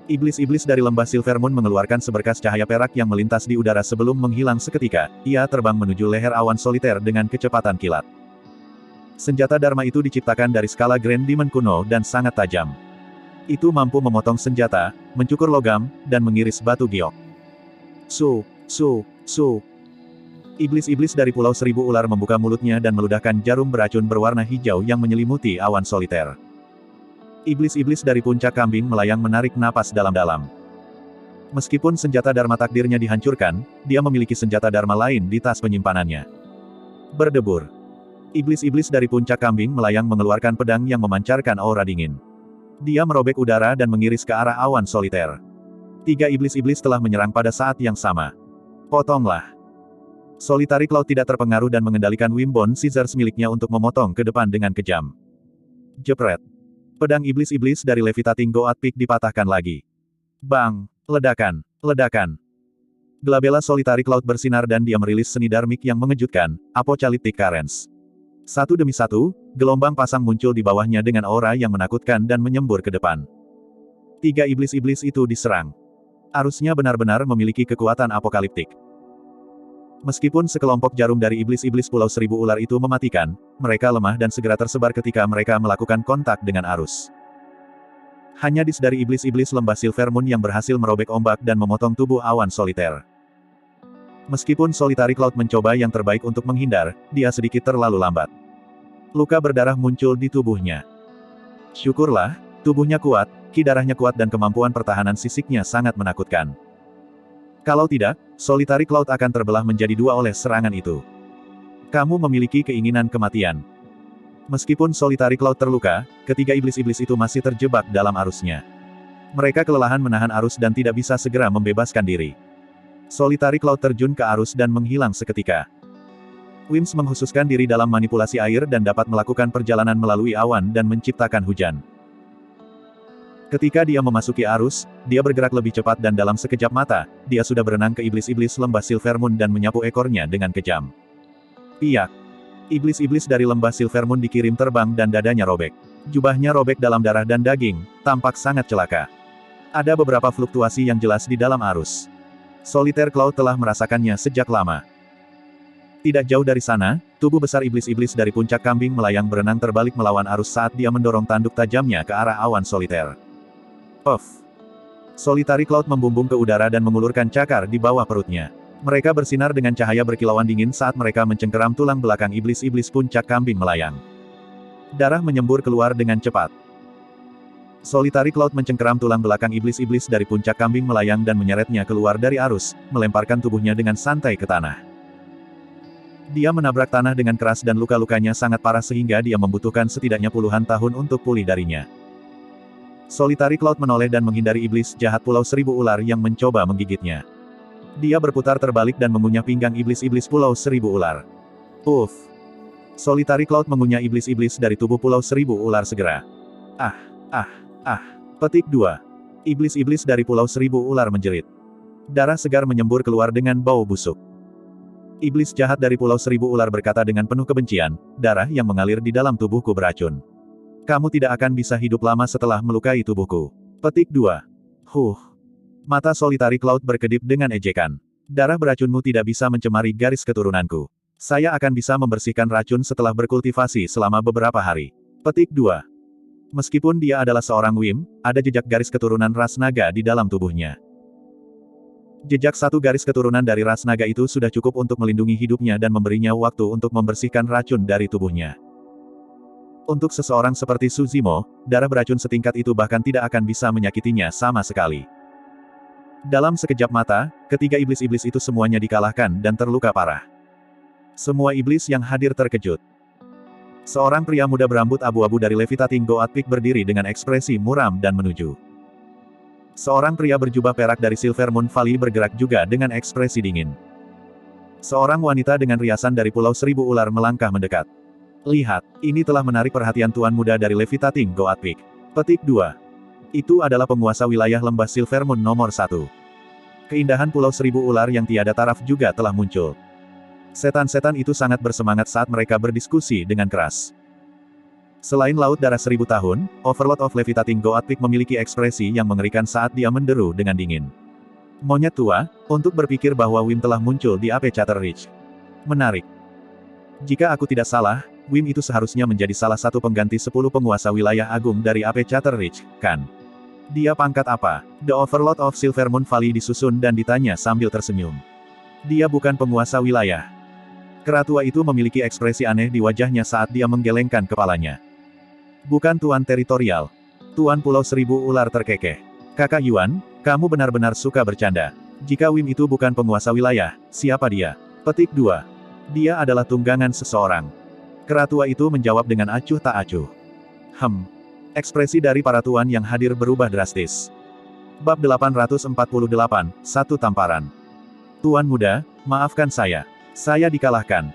Iblis-iblis dari Lembah Silvermoon mengeluarkan seberkas cahaya perak yang melintas di udara sebelum menghilang seketika, ia terbang menuju leher awan soliter dengan kecepatan kilat. Senjata Dharma itu diciptakan dari skala Grand Demon kuno dan sangat tajam. Itu mampu memotong senjata, mencukur logam, dan mengiris batu giok. Su. Iblis-iblis dari Pulau Seribu Ular membuka mulutnya dan meludahkan jarum beracun berwarna hijau yang menyelimuti awan soliter. Iblis-iblis dari puncak kambing melayang menarik napas dalam-dalam. Meskipun senjata Dharma takdirnya dihancurkan, dia memiliki senjata Dharma lain di tas penyimpanannya. Berdebur. Iblis-iblis dari puncak kambing melayang mengeluarkan pedang yang memancarkan aura dingin. Dia merobek udara dan mengiris ke arah awan soliter. 3 iblis-iblis telah menyerang pada saat yang sama. Potonglah. Solitary Cloud tidak terpengaruh dan mengendalikan Wimbone Scissors miliknya untuk memotong ke depan dengan kejam. Jepret. Pedang iblis-iblis dari Levitating Goat Peak dipatahkan lagi. Bang! Ledakan! Ledakan! Glabella Solitary Cloud bersinar dan dia merilis seni darmik yang mengejutkan, Apocalyptic Currents. Satu demi satu, gelombang pasang muncul di bawahnya dengan aura yang menakutkan dan menyembur ke depan. 3 iblis-iblis itu diserang. Arusnya benar-benar memiliki kekuatan apokaliptik. Meskipun sekelompok jarum dari iblis-iblis Pulau Seribu Ular itu mematikan, mereka lemah dan segera tersebar ketika mereka melakukan kontak dengan arus. Hanya dari iblis-iblis Lembah Silvermoon yang berhasil merobek ombak dan memotong tubuh awan soliter. Meskipun Solitary Cloud mencoba yang terbaik untuk menghindar, dia sedikit terlalu lambat. Luka berdarah muncul di tubuhnya. Syukurlah, tubuhnya kuat, ki darahnya kuat dan kemampuan pertahanan sisiknya sangat menakutkan. Kalau tidak, Solitary Cloud akan terbelah menjadi 2 oleh serangan itu. Kamu memiliki keinginan kematian. Meskipun Solitary Cloud terluka, ketiga iblis-iblis itu masih terjebak dalam arusnya. Mereka kelelahan menahan arus dan tidak bisa segera membebaskan diri. Solitary Cloud terjun ke arus dan menghilang seketika. Wims menghususkan diri dalam manipulasi air dan dapat melakukan perjalanan melalui awan dan menciptakan hujan. Ketika dia memasuki arus, dia bergerak lebih cepat dan dalam sekejap mata, dia sudah berenang ke iblis-iblis Lembah Silvermoon dan menyapu ekornya dengan kejam. Piak. Iblis-iblis dari Lembah Silvermoon dikirim terbang dan dadanya robek. Jubahnya robek dalam darah dan daging, tampak sangat celaka. Ada beberapa fluktuasi yang jelas di dalam arus. Solitaire Cloud telah merasakannya sejak lama. Tidak jauh dari sana, tubuh besar iblis-iblis dari puncak kambing melayang berenang terbalik melawan arus saat dia mendorong tanduk tajamnya ke arah awan soliter. Puff. Solitary Cloud membumbung ke udara dan mengulurkan cakar di bawah perutnya. Mereka bersinar dengan cahaya berkilauan dingin saat mereka mencengkeram tulang belakang iblis-iblis puncak kambing melayang. Darah menyembur keluar dengan cepat. Solitary Cloud mencengkeram tulang belakang iblis-iblis dari puncak kambing melayang dan menyeretnya keluar dari arus, melemparkan tubuhnya dengan santai ke tanah. Dia menabrak tanah dengan keras dan luka-lukanya sangat parah sehingga dia membutuhkan setidaknya puluhan tahun untuk pulih darinya. Solitary Cloud menoleh dan menghindari iblis jahat Pulau Seribu Ular yang mencoba menggigitnya. Dia berputar terbalik dan mengunyah pinggang iblis-iblis Pulau Seribu Ular. Uff! Solitary Cloud mengunyah iblis-iblis dari tubuh Pulau Seribu Ular segera. Petik 2. Iblis-iblis dari Pulau Seribu Ular menjerit. Darah segar menyembur keluar dengan bau busuk. Iblis jahat dari Pulau Seribu Ular berkata dengan penuh kebencian, darah yang mengalir di dalam tubuhku beracun. Kamu tidak akan bisa hidup lama setelah melukai tubuhku. Petik 2. Mata Solitary Cloud berkedip dengan ejekan. Darah beracunmu tidak bisa mencemari garis keturunanku. Saya akan bisa membersihkan racun setelah berkultivasi selama beberapa hari. Petik 2. Meskipun dia adalah seorang Wim, ada jejak garis keturunan ras naga di dalam tubuhnya. Jejak satu garis keturunan dari ras naga itu sudah cukup untuk melindungi hidupnya dan memberinya waktu untuk membersihkan racun dari tubuhnya. Untuk seseorang seperti Suzimo, darah beracun setingkat itu bahkan tidak akan bisa menyakitinya sama sekali. Dalam sekejap mata, ketiga iblis-iblis itu semuanya dikalahkan dan terluka parah. Semua iblis yang hadir terkejut. Seorang pria muda berambut abu-abu dari Levitating Goat Peak berdiri dengan ekspresi muram dan menuju. Seorang pria berjubah perak dari Silver Moon Valley bergerak juga dengan ekspresi dingin. Seorang wanita dengan riasan dari Pulau Seribu Ular melangkah mendekat. Lihat, ini telah menarik perhatian tuan muda dari Levitating Goat Peak. Petik 2. Itu adalah penguasa wilayah lembah Silver Moon nomor 1. Keindahan Pulau Seribu Ular yang tiada taraf juga telah muncul. Setan-setan itu sangat bersemangat saat mereka berdiskusi dengan keras. Selain Laut Darah 1000 tahun, Overlord of Levitating Goat Peak memiliki ekspresi yang mengerikan saat dia menderu dengan dingin. Monyet tua, untuk berpikir bahwa Wim telah muncul di Ape Chater Ridge. Menarik. Jika aku tidak salah, Wim itu seharusnya menjadi salah satu pengganti 10 penguasa wilayah agung dari Ape Chater Ridge, kan? Dia pangkat apa? The Overlord of Silver Moon Valley disusun dan ditanya sambil tersenyum. Dia bukan penguasa wilayah. Keratua itu memiliki ekspresi aneh di wajahnya saat dia menggelengkan kepalanya. Bukan Tuan Teritorial. Tuan Pulau Seribu Ular terkekeh. Kakak Yuan, kamu benar-benar suka bercanda. Jika Wim itu bukan penguasa wilayah, siapa dia? Petik 2. Dia adalah tunggangan seseorang. Keratua itu menjawab dengan acuh tak acuh. Ekspresi dari para tuan yang hadir berubah drastis. Bab 848, Satu Tamparan. Tuan muda, maafkan saya. Saya dikalahkan.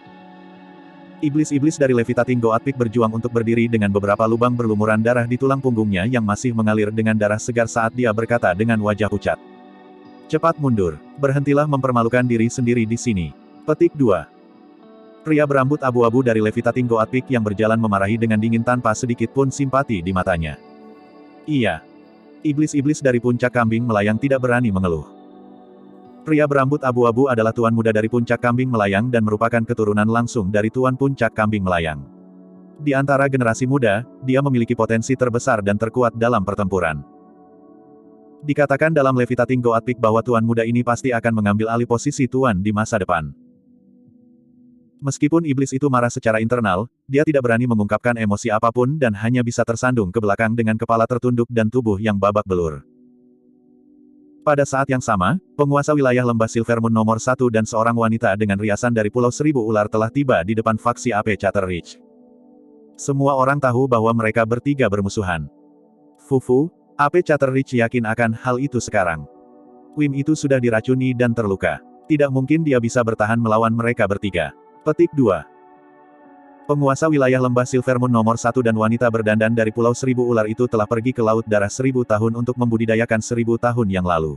Iblis-iblis dari Levitating Goat Peak berjuang untuk berdiri dengan beberapa lubang berlumuran darah di tulang punggungnya yang masih mengalir dengan darah segar saat dia berkata dengan wajah pucat. Cepat mundur. Berhentilah mempermalukan diri sendiri di sini. Petik 2. Pria berambut abu-abu dari Levitating Goat Peak yang berjalan memarahi dengan dingin tanpa sedikit pun simpati di matanya. Iya. Iblis-iblis dari puncak kambing melayang tidak berani mengeluh. Pria berambut abu-abu adalah tuan muda dari puncak kambing melayang dan merupakan keturunan langsung dari tuan puncak kambing melayang. Di antara generasi muda, dia memiliki potensi terbesar dan terkuat dalam pertempuran. Dikatakan dalam Levitating Goat Peak bahwa tuan muda ini pasti akan mengambil alih posisi tuan di masa depan. Meskipun iblis itu marah secara internal, dia tidak berani mengungkapkan emosi apapun dan hanya bisa tersandung ke belakang dengan kepala tertunduk dan tubuh yang babak belur. Pada saat yang sama, penguasa wilayah lembah Silver Moon nomor 1 dan seorang wanita dengan riasan dari Pulau Seribu Ular telah tiba di depan faksi Ape Chater Ridge. Semua orang tahu bahwa mereka bertiga bermusuhan. Fufu, Ape Chater Ridge yakin akan hal itu sekarang. Wim itu sudah diracuni dan terluka. Tidak mungkin dia bisa bertahan melawan mereka bertiga. Petik 2. Penguasa wilayah lembah Silver Moon nomor 1 dan wanita berdandan dari Pulau Seribu Ular itu telah pergi ke Laut Darah 1000 tahun untuk membudidayakan 1000 tahun yang lalu.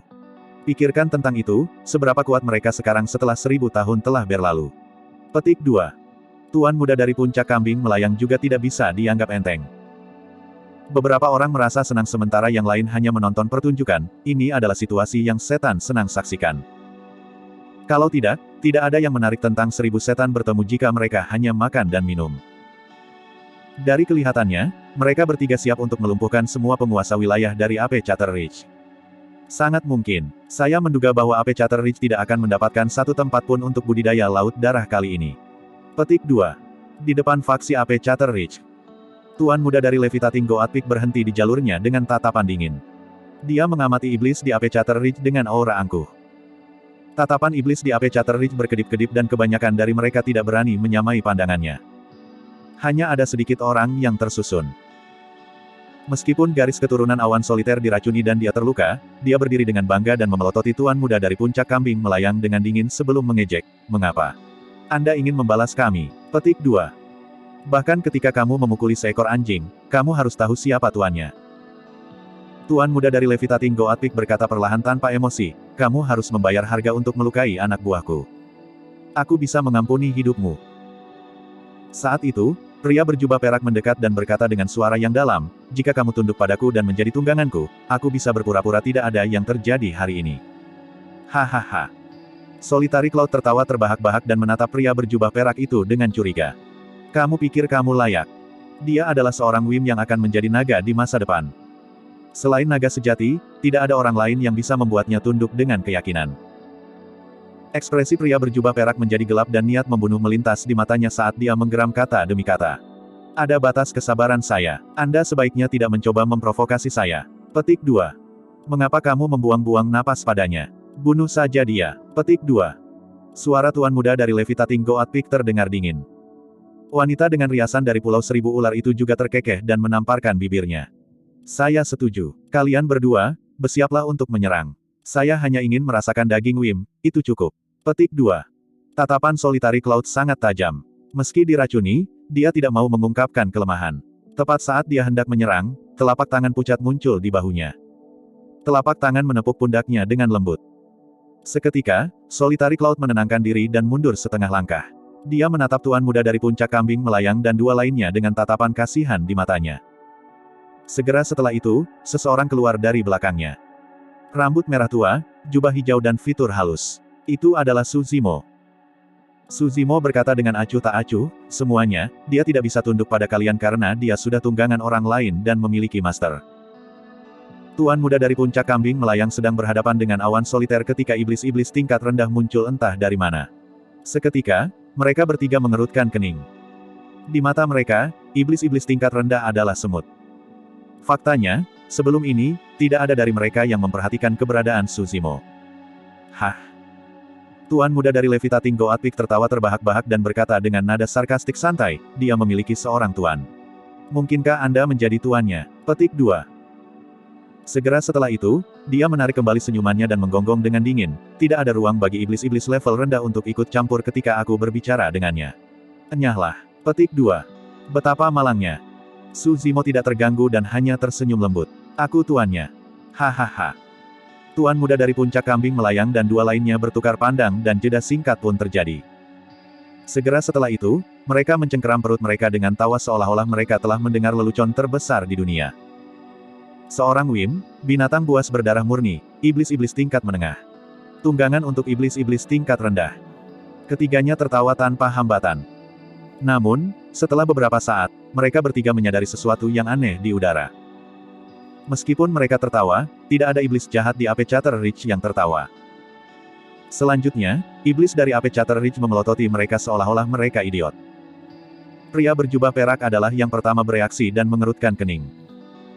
Pikirkan tentang itu, seberapa kuat mereka sekarang setelah 1000 tahun telah berlalu. Petik 2. Tuan muda dari puncak kambing melayang juga tidak bisa dianggap enteng. Beberapa orang merasa senang sementara yang lain hanya menonton pertunjukan, ini adalah situasi yang setan senang saksikan. Kalau tidak ada yang menarik tentang 1000 setan bertemu jika mereka hanya makan dan minum. Dari kelihatannya, mereka bertiga siap untuk melumpuhkan semua penguasa wilayah dari Ape Chater Ridge. Sangat mungkin, saya menduga bahwa Ape Chater Ridge tidak akan mendapatkan satu tempat pun untuk budidaya laut darah kali ini. Petik 2. Di depan faksi Ape Chater Ridge. Tuan muda dari Levitating Goat Peak berhenti di jalurnya dengan tatapan dingin. Dia mengamati iblis di Ape Chater Ridge dengan aura angkuh. Tatapan iblis di Ape Chater Ridge berkedip-kedip dan kebanyakan dari mereka tidak berani menyamai pandangannya. Hanya ada sedikit orang yang tersusun. Meskipun garis keturunan awan soliter diracuni dan dia terluka, dia berdiri dengan bangga dan memelototi tuan muda dari puncak kambing melayang dengan dingin sebelum mengejek, "Mengapa? Anda ingin membalas kami?" Petik 2. Bahkan ketika kamu memukuli seekor anjing, kamu harus tahu siapa tuannya. Tuan muda dari Levitating Goat Peak berkata perlahan tanpa emosi, "Kamu harus membayar harga untuk melukai anak buahku. Aku bisa mengampuni hidupmu." Saat itu, pria berjubah perak mendekat dan berkata dengan suara yang dalam, "Jika kamu tunduk padaku dan menjadi tungganganku, aku bisa berpura-pura tidak ada yang terjadi hari ini." Hahaha. Solitary Cloud tertawa terbahak-bahak dan menatap pria berjubah perak itu dengan curiga. "Kamu pikir kamu layak? Dia adalah seorang Wim yang akan menjadi naga di masa depan. Selain naga sejati, tidak ada orang lain yang bisa membuatnya tunduk dengan keyakinan." Ekspresi pria berjubah perak menjadi gelap dan niat membunuh melintas di matanya saat dia menggeram kata demi kata. "Ada batas kesabaran saya. Anda sebaiknya tidak mencoba memprovokasi saya." Petik 2. "Mengapa kamu membuang-buang napas padanya? Bunuh saja dia." Petik 2. Suara tuan muda dari Levitating Goat Peak terdengar dingin. Wanita dengan riasan dari Pulau Seribu Ular itu juga terkekeh dan menamparkan bibirnya. Saya setuju. Kalian berdua, bersiaplah untuk menyerang. Saya hanya ingin merasakan daging Wim, itu cukup. Petik 2. Tatapan Solitary Cloud sangat tajam. Meski diracuni, dia tidak mau mengungkapkan kelemahan. Tepat saat dia hendak menyerang, telapak tangan pucat muncul di bahunya. Telapak tangan menepuk pundaknya dengan lembut. Seketika, Solitary Cloud menenangkan diri dan mundur setengah langkah. Dia menatap tuan muda dari puncak kambing melayang dan dua lainnya dengan tatapan kasihan di matanya. Segera setelah itu, seseorang keluar dari belakangnya. Rambut merah tua, jubah hijau dan fitur halus. Itu adalah Su Zimo. Su Zimo berkata dengan acuh tak acuh, semuanya, dia tidak bisa tunduk pada kalian karena dia sudah tunggangan orang lain dan memiliki master. Tuan muda dari puncak kambing melayang sedang berhadapan dengan awan soliter ketika iblis-iblis tingkat rendah muncul entah dari mana. Seketika, mereka bertiga mengerutkan kening. Di mata mereka, iblis-iblis tingkat rendah adalah semut. Faktanya, sebelum ini, tidak ada dari mereka yang memperhatikan keberadaan Su Zimo. Hah? Tuan muda dari Levitating Goat Peak tertawa terbahak-bahak dan berkata dengan nada sarkastik santai, dia memiliki seorang tuan. Mungkinkah Anda menjadi tuannya? Petik 2. Segera setelah itu, dia menarik kembali senyumannya dan menggonggong dengan dingin, tidak ada ruang bagi iblis-iblis level rendah untuk ikut campur ketika aku berbicara dengannya. Enyahlah. Petik 2. Betapa malangnya. Su Zimo tidak terganggu dan hanya tersenyum lembut. Aku tuannya. Hahaha. Tuan muda dari puncak kambing melayang dan dua lainnya bertukar pandang dan jeda singkat pun terjadi. Segera setelah itu, mereka mencengkeram perut mereka dengan tawa seolah-olah mereka telah mendengar lelucon terbesar di dunia. Seorang Wim, binatang buas berdarah murni, iblis-iblis tingkat menengah. Tunggangan untuk iblis-iblis tingkat rendah. Ketiganya tertawa tanpa hambatan. Namun, setelah beberapa saat, mereka bertiga menyadari sesuatu yang aneh di udara. Meskipun mereka tertawa, tidak ada iblis jahat di Apechater Ridge yang tertawa. Selanjutnya, iblis dari Apechater Ridge memelototi mereka seolah-olah mereka idiot. Pria berjubah perak adalah yang pertama bereaksi dan mengerutkan kening.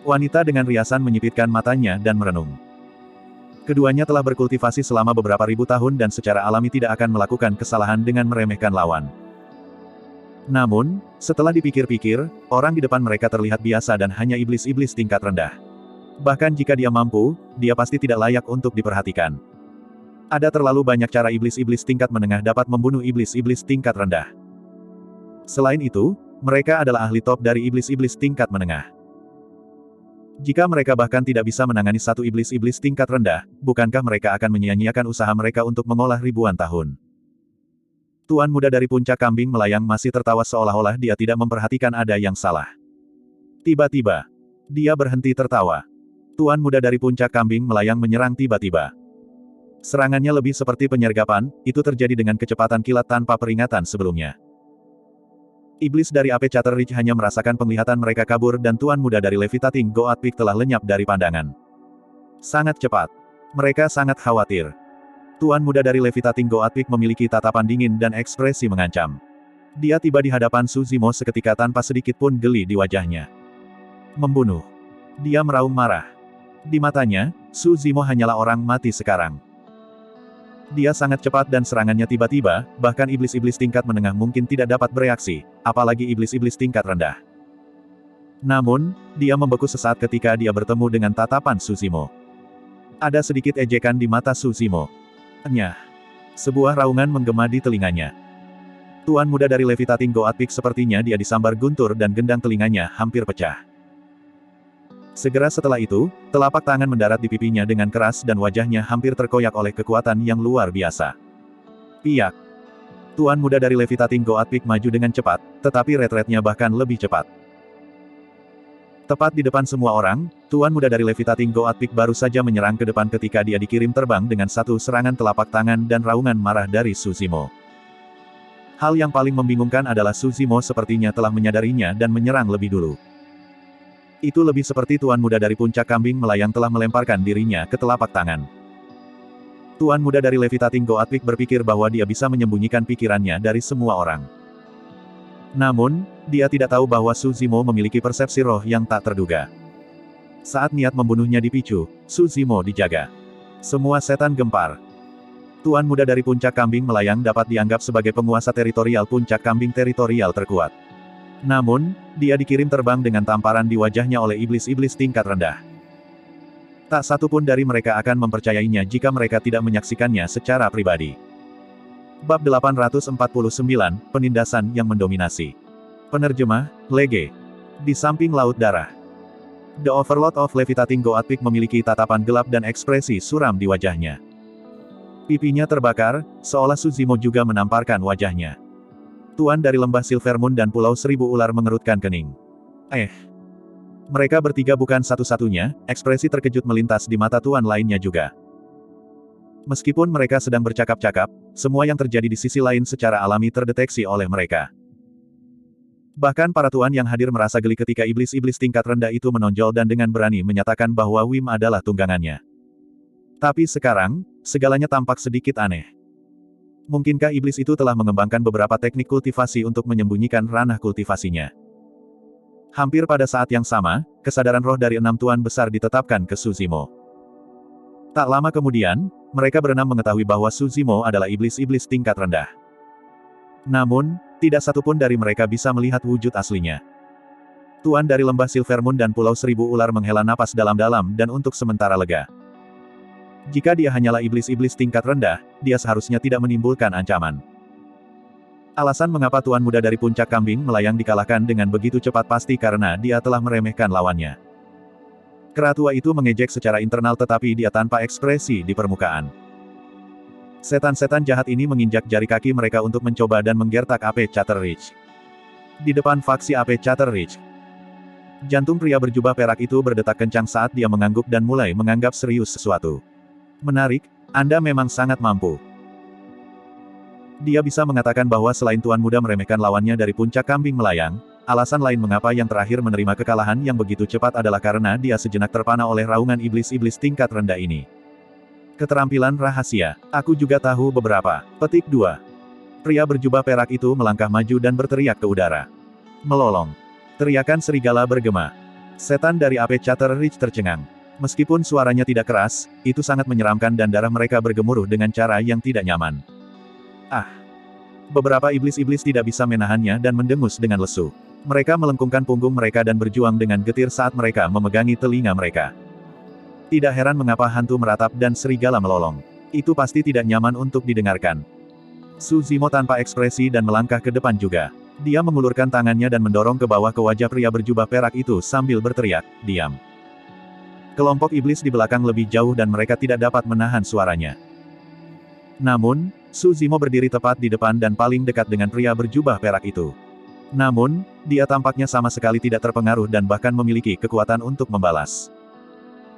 Wanita dengan riasan menyipitkan matanya dan merenung. Keduanya telah berkultivasi selama beberapa ribu tahun dan secara alami tidak akan melakukan kesalahan dengan meremehkan lawan. Namun, setelah dipikir-pikir, orang di depan mereka terlihat biasa dan hanya iblis-iblis tingkat rendah. Bahkan jika dia mampu, dia pasti tidak layak untuk diperhatikan. Ada terlalu banyak cara iblis-iblis tingkat menengah dapat membunuh iblis-iblis tingkat rendah. Selain itu, mereka adalah ahli top dari iblis-iblis tingkat menengah. Jika mereka bahkan tidak bisa menangani satu iblis-iblis tingkat rendah, bukankah mereka akan menyia-nyiakan usaha mereka untuk mengolah ribuan tahun? Tuan muda dari puncak kambing melayang masih tertawa seolah-olah dia tidak memperhatikan ada yang salah. Tiba-tiba, dia berhenti tertawa. Tuan muda dari puncak kambing melayang menyerang tiba-tiba. Serangannya lebih seperti penyergapan, itu terjadi dengan kecepatan kilat tanpa peringatan sebelumnya. Iblis dari Apechater Ridge hanya merasakan penglihatan mereka kabur dan tuan muda dari Levitating Goat Peak telah lenyap dari pandangan. Sangat cepat. Mereka sangat khawatir. Tuan muda dari Levitating Goat Peak memiliki tatapan dingin dan ekspresi mengancam. Dia tiba di hadapan Su Zimo seketika tanpa sedikit pun geli di wajahnya. Membunuh. Dia meraung marah. Di matanya, Su Zimo hanyalah orang mati sekarang. Dia sangat cepat dan serangannya tiba-tiba, bahkan iblis-iblis tingkat menengah mungkin tidak dapat bereaksi, apalagi iblis-iblis tingkat rendah. Namun, dia membeku sesaat ketika dia bertemu dengan tatapan Su Zimo. Ada sedikit ejekan di mata Su Zimo. Enyah. Sebuah raungan menggema di telinganya. Tuan muda dari Levitating Goat Peak sepertinya dia disambar guntur dan gendang telinganya hampir pecah. Segera setelah itu, telapak tangan mendarat di pipinya dengan keras dan wajahnya hampir terkoyak oleh kekuatan yang luar biasa. Piak. Tuan muda dari Levitating Goat Peak maju dengan cepat, tetapi retretnya bahkan lebih cepat. Tepat di depan semua orang, tuan muda dari Levitating Goat Peak baru saja menyerang ke depan ketika dia dikirim terbang dengan satu serangan telapak tangan dan raungan marah dari Su Zimo. Hal yang paling membingungkan adalah Su Zimo sepertinya telah menyadarinya dan menyerang lebih dulu. Itu lebih seperti tuan muda dari puncak kambing melayang telah melemparkan dirinya ke telapak tangan. Tuan muda dari Levitating Goat Peak berpikir bahwa dia bisa menyembunyikan pikirannya dari semua orang. Namun, dia tidak tahu bahwa Su Zimo memiliki persepsi roh yang tak terduga. Saat niat membunuhnya dipicu, Su Zimo dijaga. Semua setan gempar. Tuan muda dari puncak kambing melayang dapat dianggap sebagai penguasa teritorial puncak kambing teritorial terkuat. Namun, dia dikirim terbang dengan tamparan di wajahnya oleh iblis-iblis tingkat rendah. Tak satu pun dari mereka akan mempercayainya jika mereka tidak menyaksikannya secara pribadi. Bab 849, Penindasan yang Mendominasi. Penerjemah, Lege. Di samping Laut Darah. The Overlord of Levitating Goatpic memiliki tatapan gelap dan ekspresi suram di wajahnya. Pipinya terbakar, seolah Suzimo juga menamparkan wajahnya. Tuan dari lembah Silvermoon dan Pulau Seribu Ular mengerutkan kening. Mereka bertiga bukan satu-satunya, ekspresi terkejut melintas di mata tuan lainnya juga. Meskipun mereka sedang bercakap-cakap, semua yang terjadi di sisi lain secara alami terdeteksi oleh mereka. Bahkan para tuan yang hadir merasa geli ketika iblis-iblis tingkat rendah itu menonjol dan dengan berani menyatakan bahwa Wim adalah tunggangannya. Tapi sekarang, segalanya tampak sedikit aneh. Mungkinkah iblis itu telah mengembangkan beberapa teknik kultivasi untuk menyembunyikan ranah kultivasinya? Hampir pada saat yang sama, kesadaran roh dari 6 tuan besar ditetapkan ke Suzimo. Tak lama kemudian, mereka berenam mengetahui bahwa Suzimo adalah iblis-iblis tingkat rendah. Namun, tidak satupun dari mereka bisa melihat wujud aslinya. Tuan dari lembah Silvermoon dan Pulau Seribu Ular menghela napas dalam-dalam dan untuk sementara lega. Jika dia hanyalah iblis-iblis tingkat rendah, dia seharusnya tidak menimbulkan ancaman. Alasan mengapa Tuan Muda dari Puncak Kambing Melayang dikalahkan dengan begitu cepat pasti karena dia telah meremehkan lawannya. Kera tua itu mengejek secara internal tetapi dia tanpa ekspresi di permukaan. Setan-setan jahat ini menginjak jari kaki mereka untuk mencoba dan menggertak AP Chatterreach. Di depan faksi AP Chatterreach, jantung pria berjubah perak itu berdetak kencang saat dia mengangguk dan mulai menganggap serius sesuatu. Menarik, Anda memang sangat mampu. Dia bisa mengatakan bahwa selain Tuan Muda meremehkan lawannya dari Puncak Kambing Melayang, alasan lain mengapa yang terakhir menerima kekalahan yang begitu cepat adalah karena dia sejenak terpana oleh raungan iblis-iblis tingkat rendah ini. Keterampilan rahasia. Aku juga tahu beberapa. Petik 2. Pria berjubah perak itu melangkah maju dan berteriak ke udara. Melolong. Teriakan serigala bergema. Setan dari AP Chatterreach tercengang. Meskipun suaranya tidak keras, itu sangat menyeramkan dan darah mereka bergemuruh dengan cara yang tidak nyaman. Beberapa iblis-iblis tidak bisa menahannya dan mendengus dengan lesu. Mereka melengkungkan punggung mereka dan berjuang dengan getir saat mereka memegangi telinga mereka. Tidak heran mengapa hantu meratap dan serigala melolong. Itu pasti tidak nyaman untuk didengarkan. Suzimo tanpa ekspresi dan melangkah ke depan juga. Dia mengulurkan tangannya dan mendorong ke bawah ke wajah pria berjubah perak itu sambil berteriak, "Diam." Kelompok iblis di belakang lebih jauh dan mereka tidak dapat menahan suaranya. Namun, Suzimo berdiri tepat di depan dan paling dekat dengan pria berjubah perak itu. Namun, dia tampaknya sama sekali tidak terpengaruh dan bahkan memiliki kekuatan untuk membalas.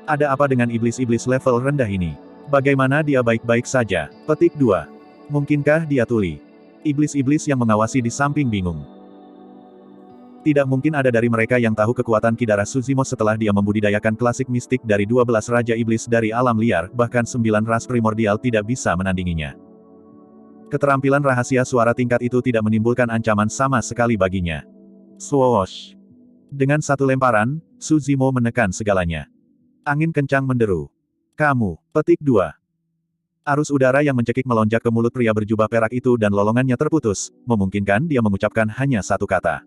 Ada apa dengan iblis-iblis level rendah ini? Bagaimana dia baik-baik saja? Petik 2. Mungkinkah dia tuli? Iblis-iblis yang mengawasi di samping bingung. Tidak mungkin ada dari mereka yang tahu kekuatan Ki darah Suzimo setelah dia membudidayakan klasik mistik dari 12 Raja Iblis dari alam liar, bahkan 9 ras primordial tidak bisa menandinginya. Keterampilan rahasia suara tingkat itu tidak menimbulkan ancaman sama sekali baginya. Swoosh! Dengan satu lemparan, Suzimo menekan segalanya. Angin kencang menderu. Kamu, petik 2. Arus udara yang mencekik melonjak ke mulut pria berjubah perak itu dan lolongannya terputus, memungkinkan dia mengucapkan hanya satu kata.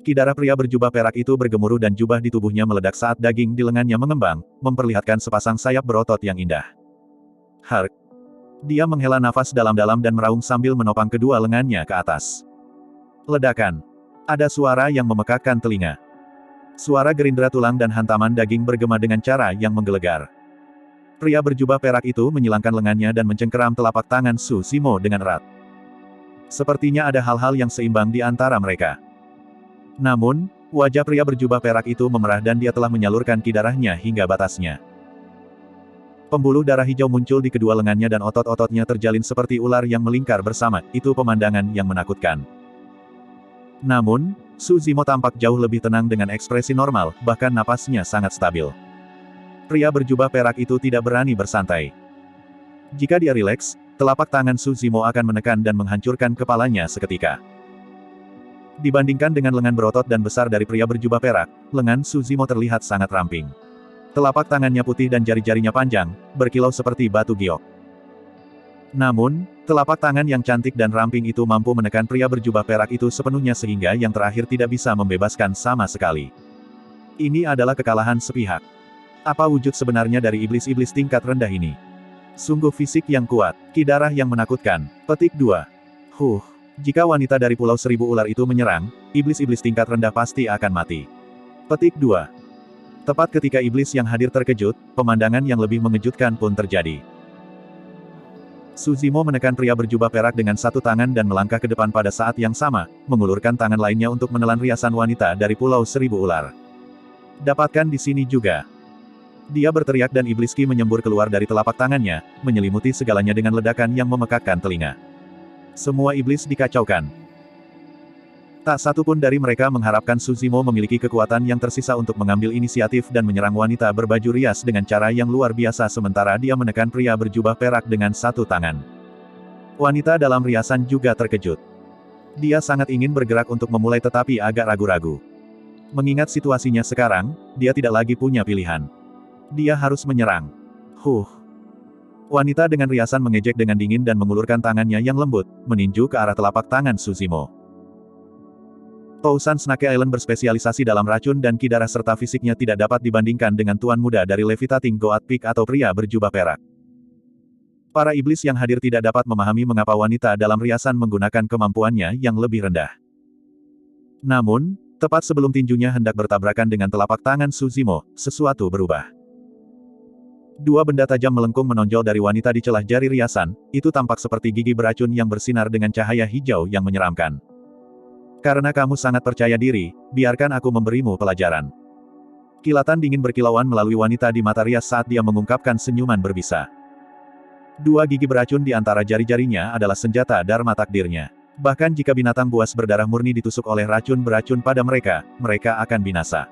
Ki darah pria berjubah perak itu bergemuruh dan jubah di tubuhnya meledak saat daging di lengannya mengembang, memperlihatkan sepasang sayap berotot yang indah. Hark! Dia menghela nafas dalam-dalam dan meraung sambil menopang kedua lengannya ke atas. Ledakan. Ada suara yang memekakkan telinga. Suara gerindra tulang dan hantaman daging bergema dengan cara yang menggelegar. Pria berjubah perak itu menyilangkan lengannya dan mencengkeram telapak tangan Suzimo dengan erat. Sepertinya ada hal-hal yang seimbang di antara mereka. Namun, wajah pria berjubah perak itu memerah dan dia telah menyalurkan ki darahnya hingga batasnya. Pembuluh darah hijau muncul di kedua lengannya dan otot-ototnya terjalin seperti ular yang melingkar bersama, itu pemandangan yang menakutkan. Namun, Suzimo tampak jauh lebih tenang dengan ekspresi normal, bahkan napasnya sangat stabil. Pria berjubah perak itu tidak berani bersantai. Jika dia rileks, telapak tangan Suzimo akan menekan dan menghancurkan kepalanya seketika. Dibandingkan dengan lengan berotot dan besar dari pria berjubah perak, lengan Suzimo terlihat sangat ramping. Telapak tangannya putih dan jari-jarinya panjang, berkilau seperti batu giok. Namun, Telapak tangan yang cantik dan ramping itu mampu menekan pria berjubah perak itu sepenuhnya sehingga yang terakhir tidak bisa membebaskan sama sekali. Ini adalah kekalahan sepihak. Apa wujud sebenarnya dari iblis-iblis tingkat rendah ini? Sungguh fisik yang kuat, ki darah yang menakutkan. Petik 2. Jika wanita dari Pulau Seribu Ular itu menyerang, iblis-iblis tingkat rendah pasti akan mati. Petik 2. Tepat ketika iblis yang hadir terkejut, pemandangan yang lebih mengejutkan pun terjadi. Su Zimo menekan pria berjubah perak dengan satu tangan dan melangkah ke depan pada saat yang sama, mengulurkan tangan lainnya untuk menelan riasan wanita dari Pulau Seribu Ular. Dapatkan di sini juga. Dia berteriak dan iblis ki menyembur keluar dari telapak tangannya, menyelimuti segalanya dengan ledakan yang memekakkan telinga. Semua iblis dikacaukan. Tak satu pun dari mereka mengharapkan Su Zimo memiliki kekuatan yang tersisa untuk mengambil inisiatif dan menyerang wanita berbaju rias dengan cara yang luar biasa sementara dia menekan pria berjubah perak dengan satu tangan. Wanita dalam riasan juga terkejut. Dia sangat ingin bergerak untuk memulai tetapi agak ragu-ragu. Mengingat situasinya sekarang, dia tidak lagi punya pilihan. Dia harus menyerang. Wanita dengan riasan mengejek dengan dingin dan mengulurkan tangannya yang lembut, meninju ke arah telapak tangan Su Zimo. Tousan Snake Island berspesialisasi dalam racun dan ki darah serta fisiknya tidak dapat dibandingkan dengan tuan muda dari Levitating Goat Peak atau pria berjubah perak. Para iblis yang hadir tidak dapat memahami mengapa wanita dalam riasan menggunakan kemampuannya yang lebih rendah. Namun, tepat sebelum tinjunya hendak bertabrakan dengan telapak tangan Su Zimo, sesuatu berubah. Dua benda tajam melengkung menonjol dari wanita di celah jari riasan, itu tampak seperti gigi beracun yang bersinar dengan cahaya hijau yang menyeramkan. Karena kamu sangat percaya diri, biarkan aku memberimu pelajaran. Kilatan dingin berkilauan melalui wanita di mata rias saat dia mengungkapkan senyuman berbisa. Dua gigi beracun di antara jari-jarinya adalah senjata dharma takdirnya. Bahkan jika binatang buas berdarah murni ditusuk oleh racun beracun pada mereka, mereka akan binasa.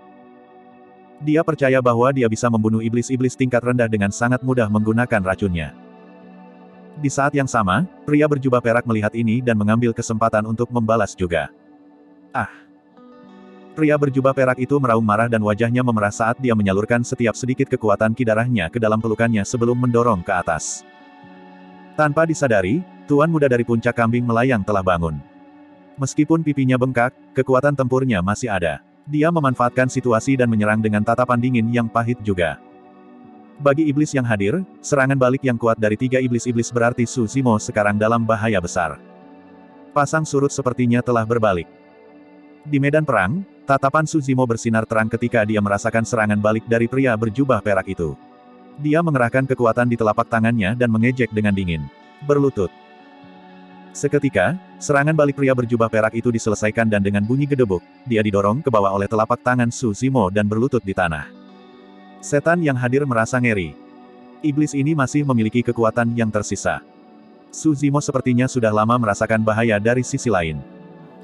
Dia percaya bahwa dia bisa membunuh iblis-iblis tingkat rendah dengan sangat mudah menggunakan racunnya. Di saat yang sama, pria berjubah perak melihat ini dan mengambil kesempatan untuk membalas juga. Pria berjubah perak itu meraung marah dan wajahnya memerah saat dia menyalurkan setiap sedikit kekuatan ki darahnya ke dalam pelukannya sebelum mendorong ke atas. Tanpa disadari, tuan muda dari puncak kambing melayang telah bangun. Meskipun pipinya bengkak, kekuatan tempurnya masih ada. Dia memanfaatkan situasi dan menyerang dengan tatapan dingin yang pahit juga. Bagi iblis yang hadir, serangan balik yang kuat dari tiga iblis-iblis berarti Su Zimo sekarang dalam bahaya besar. Pasang surut sepertinya telah berbalik. Di medan perang, tatapan Su Zimo bersinar terang ketika dia merasakan serangan balik dari pria berjubah perak itu. Dia mengerahkan kekuatan di telapak tangannya dan mengejek dengan dingin. Berlutut. Seketika, serangan balik pria berjubah perak itu diselesaikan dan dengan bunyi gedebuk, dia didorong ke bawah oleh telapak tangan Su Zimo dan berlutut di tanah. Setan yang hadir merasa ngeri. Iblis ini masih memiliki kekuatan yang tersisa. Su Zimo sepertinya sudah lama merasakan bahaya dari sisi lain.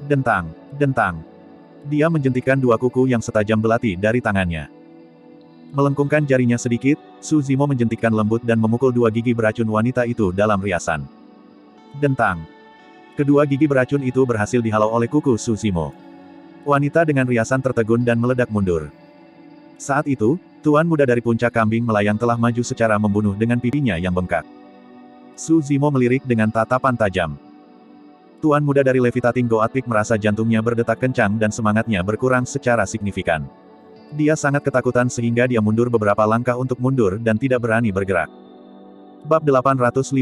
Dentang, dentang. Dia menjentikkan dua kuku yang setajam belati dari tangannya. Melengkungkan jarinya sedikit, Su Zimo menjentikkan lembut dan memukul dua gigi beracun wanita itu dalam riasan. Dentang. Kedua gigi beracun itu berhasil dihalau oleh kuku Su Zimo. Wanita dengan riasan tertegun dan meledak mundur. Saat itu, tuan muda dari puncak kambing melayang telah maju secara membunuh dengan pipinya yang bengkak. Su Zimo melirik dengan tatapan tajam. Tuan muda dari Levitating Goat Peak merasa jantungnya berdetak kencang dan semangatnya berkurang secara signifikan. Dia sangat ketakutan sehingga dia mundur beberapa langkah untuk mundur dan tidak berani bergerak. Bab 850,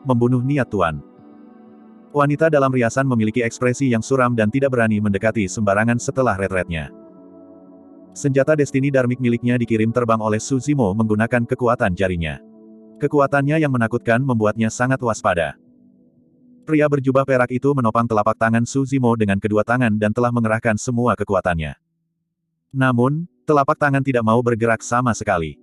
Membunuh Niat Tuan. Wanita dalam riasan memiliki ekspresi yang suram dan tidak berani mendekati sembarangan setelah retretnya. Senjata Destiny Dharmic miliknya dikirim terbang oleh Su Zimo menggunakan kekuatan jarinya. Kekuatannya yang menakutkan membuatnya sangat waspada. Pria berjubah perak itu menopang telapak tangan Su Zimo dengan kedua tangan dan telah mengerahkan semua kekuatannya. Namun, telapak tangan tidak mau bergerak sama sekali.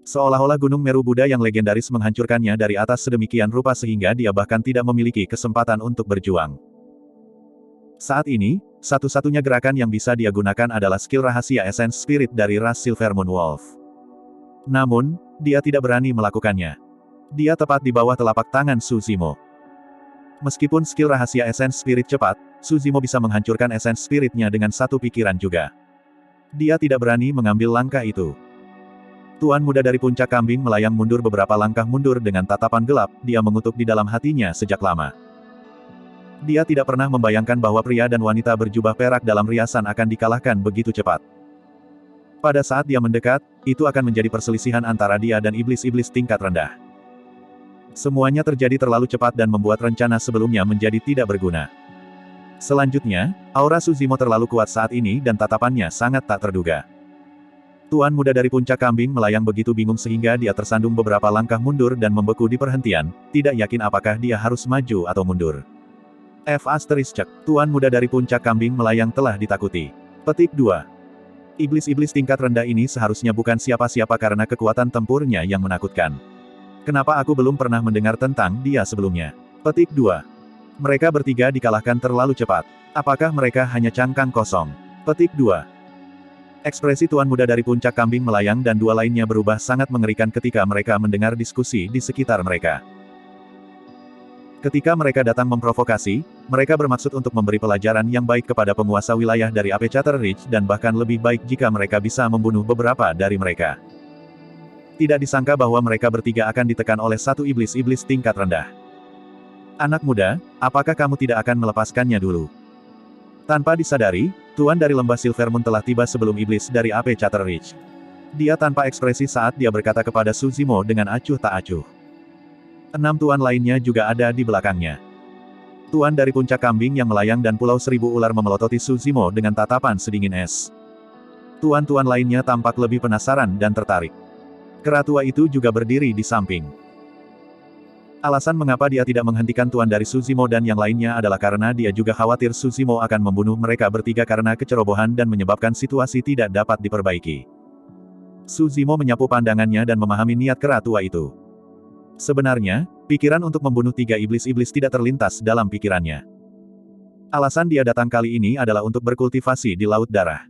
Seolah-olah Gunung Meru Buddha yang legendaris menghancurkannya dari atas sedemikian rupa sehingga dia bahkan tidak memiliki kesempatan untuk berjuang. Saat ini, satu-satunya gerakan yang bisa dia gunakan adalah skill rahasia Essence Spirit dari ras Silver Moon Wolf. Namun, dia tidak berani melakukannya. Dia tepat di bawah telapak tangan Su Zimo. Meskipun skill rahasia Essence Spirit cepat, Su Zimo bisa menghancurkan Essence Spirit-nya dengan satu pikiran juga. Dia tidak berani mengambil langkah itu. Tuan muda dari puncak kambing melayang mundur beberapa langkah mundur dengan tatapan gelap, dia mengutuk di dalam hatinya sejak lama. Dia tidak pernah membayangkan bahwa pria dan wanita berjubah perak dalam riasan akan dikalahkan begitu cepat. Pada saat dia mendekat, itu akan menjadi perselisihan antara dia dan iblis-iblis tingkat rendah. Semuanya terjadi terlalu cepat dan membuat rencana sebelumnya menjadi tidak berguna. Selanjutnya, aura Suzimo terlalu kuat saat ini dan tatapannya sangat tak terduga. Tuan muda dari puncak kambing melayang begitu bingung sehingga dia tersandung beberapa langkah mundur dan membeku di perhentian, tidak yakin apakah dia harus maju atau mundur. Tuan muda dari puncak kambing melayang telah ditakuti. Petik 2. Iblis-iblis tingkat rendah ini seharusnya bukan siapa-siapa karena kekuatan tempurnya yang menakutkan. Kenapa aku belum pernah mendengar tentang dia sebelumnya? Petik 2. Mereka bertiga dikalahkan terlalu cepat. Apakah mereka hanya cangkang kosong? Petik 2. Ekspresi tuan muda dari puncak kambing melayang dan dua lainnya berubah sangat mengerikan ketika mereka mendengar diskusi di sekitar mereka. Ketika mereka datang memprovokasi, mereka bermaksud untuk memberi pelajaran yang baik kepada penguasa wilayah dari Apechater Ridge dan bahkan lebih baik jika mereka bisa membunuh beberapa dari mereka. Tidak disangka bahwa mereka bertiga akan ditekan oleh satu iblis-iblis tingkat rendah. Anak muda, apakah kamu tidak akan melepaskannya dulu? Tanpa disadari, tuan dari lembah Silvermoon telah tiba sebelum iblis dari Apechater Ridge. Dia tanpa ekspresi saat dia berkata kepada Suzimo dengan acuh tak acuh. 6 tuan lainnya juga ada di belakangnya. Tuan dari puncak kambing yang melayang dan Pulau Seribu Ular memelototi Suzimo dengan tatapan sedingin es. Tuan-tuan lainnya tampak lebih penasaran dan tertarik. Keratua itu juga berdiri di samping. Alasan mengapa dia tidak menghentikan tuan dari Suzimo dan yang lainnya adalah karena dia juga khawatir Suzimo akan membunuh mereka bertiga karena kecerobohan dan menyebabkan situasi tidak dapat diperbaiki. Suzimo menyapu pandangannya dan memahami niat keratua itu. Sebenarnya, pikiran untuk membunuh 3 iblis-iblis tidak terlintas dalam pikirannya. Alasan dia datang kali ini adalah untuk berkultivasi di Laut Darah.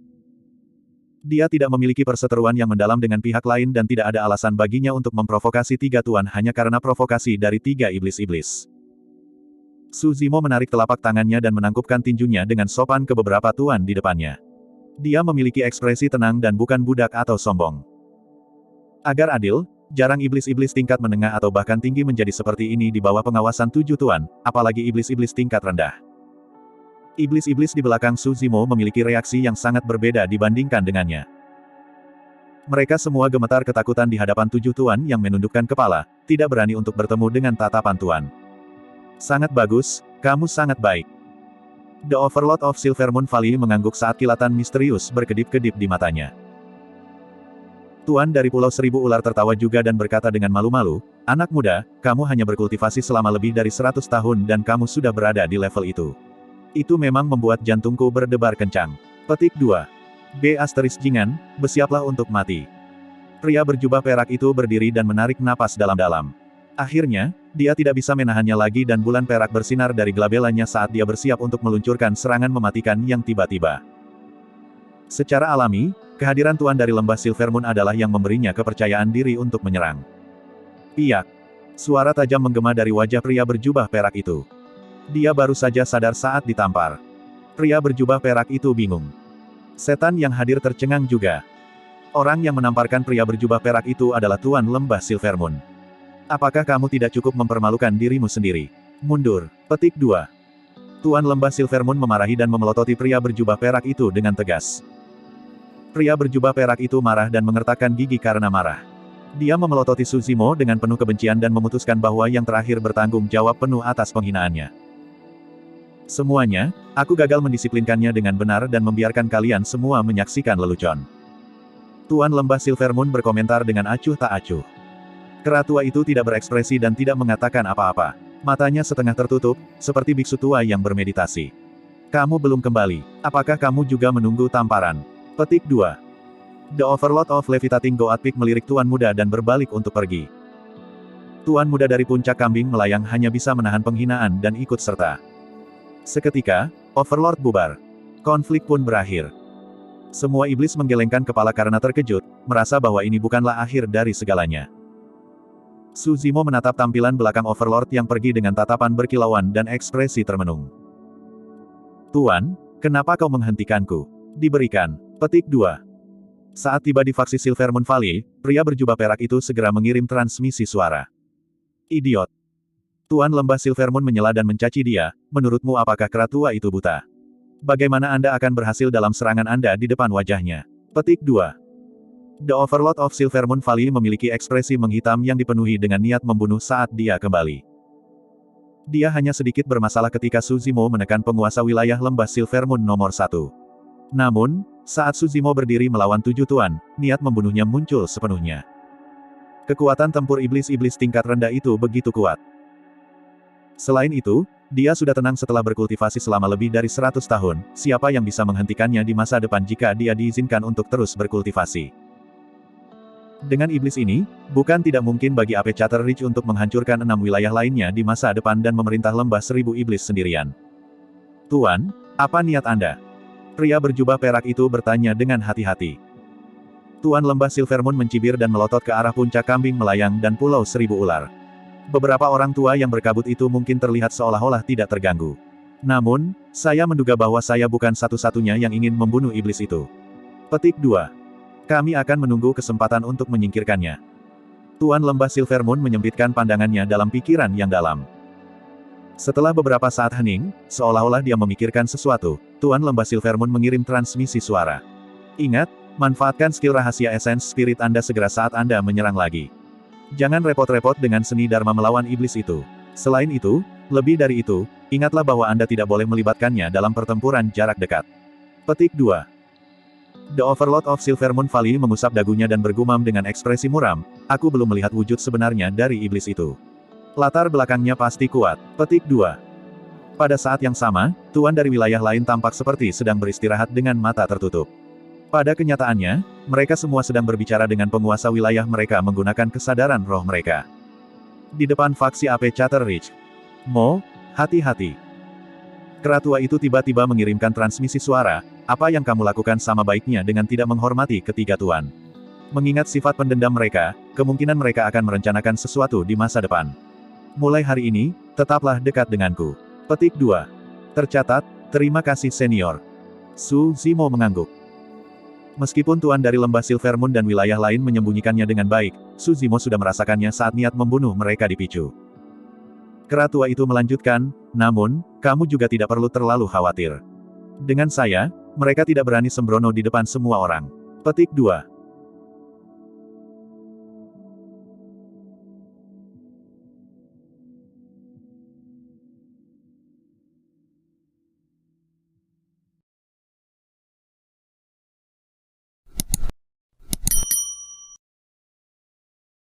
Dia tidak memiliki perseteruan yang mendalam dengan pihak lain dan tidak ada alasan baginya untuk memprovokasi 3 tuan hanya karena provokasi dari 3 iblis-iblis. Suzimo menarik telapak tangannya dan menangkupkan tinjunya dengan sopan ke beberapa tuan di depannya. Dia memiliki ekspresi tenang dan bukan budak atau sombong. Agar adil, jarang iblis-iblis tingkat menengah atau bahkan tinggi menjadi seperti ini di bawah pengawasan 7 tuan, apalagi iblis-iblis tingkat rendah. Iblis-iblis di belakang Suzimo memiliki reaksi yang sangat berbeda dibandingkan dengannya. Mereka semua gemetar ketakutan di hadapan 7 tuan yang menundukkan kepala, tidak berani untuk bertemu dengan tatapan tuan. Sangat bagus, kamu sangat baik. The Overlord of Silvermoon Valley mengangguk saat kilatan misterius berkedip-kedip di matanya. Tuan dari Pulau Seribu Ular tertawa juga dan berkata dengan malu-malu, anak muda, kamu hanya berkultivasi selama lebih dari 100 tahun dan kamu sudah berada di level itu. Itu memang membuat jantungku berdebar kencang. Petik 2. Jingan, bersiaplah untuk mati. Pria berjubah perak itu berdiri dan menarik napas dalam-dalam. Akhirnya, dia tidak bisa menahannya lagi dan bulan perak bersinar dari gelabelanya saat dia bersiap untuk meluncurkan serangan mematikan yang tiba-tiba. Secara alami, kehadiran tuan dari lembah Silvermoon adalah yang memberinya kepercayaan diri untuk menyerang. Piyak. Suara tajam menggema dari wajah pria berjubah perak itu. Dia baru saja sadar saat ditampar. Pria berjubah perak itu bingung. Setan yang hadir tercengang juga. Orang yang menamparkan pria berjubah perak itu adalah tuan lembah Silvermoon. Apakah kamu tidak cukup mempermalukan dirimu sendiri? Mundur. Petik 2. Tuan lembah Silvermoon memarahi dan memelototi pria berjubah perak itu dengan tegas. Pria berjubah perak itu marah dan mengertakkan gigi karena marah. Dia memelototi Suzimo dengan penuh kebencian dan memutuskan bahwa yang terakhir bertanggung jawab penuh atas penghinaannya. Semuanya, aku gagal mendisiplinkannya dengan benar dan membiarkan kalian semua menyaksikan lelucon. Tuan lembah Silvermoon berkomentar dengan acuh tak acuh. Keratua itu tidak berekspresi dan tidak mengatakan apa-apa. Matanya setengah tertutup, seperti biksu tua yang bermeditasi. Kamu belum kembali. Apakah kamu juga menunggu tamparan? Petik 2. The Overlord of Levitating Goat Peak melirik tuan muda dan berbalik untuk pergi. Tuan muda dari puncak kambing melayang hanya bisa menahan penghinaan dan ikut serta. Seketika, Overlord bubar. Konflik pun berakhir. Semua iblis menggelengkan kepala karena terkejut, merasa bahwa ini bukanlah akhir dari segalanya. Suzimo menatap tampilan belakang Overlord yang pergi dengan tatapan berkilauan dan ekspresi termenung. Tuan, kenapa kau menghentikanku? Diberikan. Petik 2. Saat tiba di faksi Silver Moon Valley, pria berjubah perak itu segera mengirim transmisi suara. Idiot. Tuan Lembah Silver Moon menyela dan mencaci dia, menurutmu apakah keratua itu buta? Bagaimana Anda akan berhasil dalam serangan Anda di depan wajahnya? Petik 2. The Overlord of Silver Moon Valley memiliki ekspresi menghitam yang dipenuhi dengan niat membunuh saat dia kembali. Dia hanya sedikit bermasalah ketika Su Zimo menekan penguasa wilayah Lembah Silver Moon nomor 1. Namun, saat Su Zimo berdiri melawan 7 tuan, niat membunuhnya muncul sepenuhnya. Kekuatan tempur iblis-iblis tingkat rendah itu begitu kuat. Selain itu, dia sudah tenang setelah berkultivasi selama lebih dari 100 tahun, siapa yang bisa menghentikannya di masa depan jika dia diizinkan untuk terus berkultivasi. Dengan iblis ini, bukan tidak mungkin bagi Ape Chatter Ridge untuk menghancurkan 6 wilayah lainnya di masa depan dan memerintah lembah 1000 iblis sendirian. Tuan, apa niat Anda? Pria berjubah perak itu bertanya dengan hati-hati. Tuan Lembah Silver Moon mencibir dan melotot ke arah puncak kambing melayang dan pulau 1000 ular. Beberapa orang tua yang berkabut itu mungkin terlihat seolah-olah tidak terganggu. Namun, saya menduga bahwa saya bukan satu-satunya yang ingin membunuh iblis itu. Petik 2. Kami akan menunggu kesempatan untuk menyingkirkannya. Tuan Lembah Silver Moon menyempitkan pandangannya dalam pikiran yang dalam. Setelah beberapa saat hening, seolah-olah dia memikirkan sesuatu, Tuan Lembah Silver Moon mengirim transmisi suara. Ingat, manfaatkan skill rahasia Essence Spirit Anda segera saat Anda menyerang lagi. Jangan repot-repot dengan seni Dharma melawan iblis itu. Selain itu, lebih dari itu, ingatlah bahwa Anda tidak boleh melibatkannya dalam pertempuran jarak dekat. Petik 2. The Overlord of Silver Moon Valley mengusap dagunya dan bergumam dengan ekspresi muram, aku belum melihat wujud sebenarnya dari iblis itu. Latar belakangnya pasti kuat. Petik 2. Pada saat yang sama, tuan dari wilayah lain tampak seperti sedang beristirahat dengan mata tertutup. Pada kenyataannya, mereka semua sedang berbicara dengan penguasa wilayah mereka menggunakan kesadaran roh mereka. Di depan faksi Ape Chatter Ridge. Mo, hati-hati. Keratua itu tiba-tiba mengirimkan transmisi suara, apa yang kamu lakukan sama baiknya dengan tidak menghormati ketiga tuan. Mengingat sifat pendendam mereka, kemungkinan mereka akan merencanakan sesuatu di masa depan. Mulai hari ini, tetaplah dekat denganku. Petik 2. Tercatat, terima kasih senior. Su Zimo mengangguk. Meskipun tuan dari lembah Silver Moon dan wilayah lain menyembunyikannya dengan baik, Su Zimo sudah merasakannya saat niat membunuh mereka dipicu. Keratua itu melanjutkan, namun, kamu juga tidak perlu terlalu khawatir. Dengan saya, mereka tidak berani sembrono di depan semua orang. Petik 2.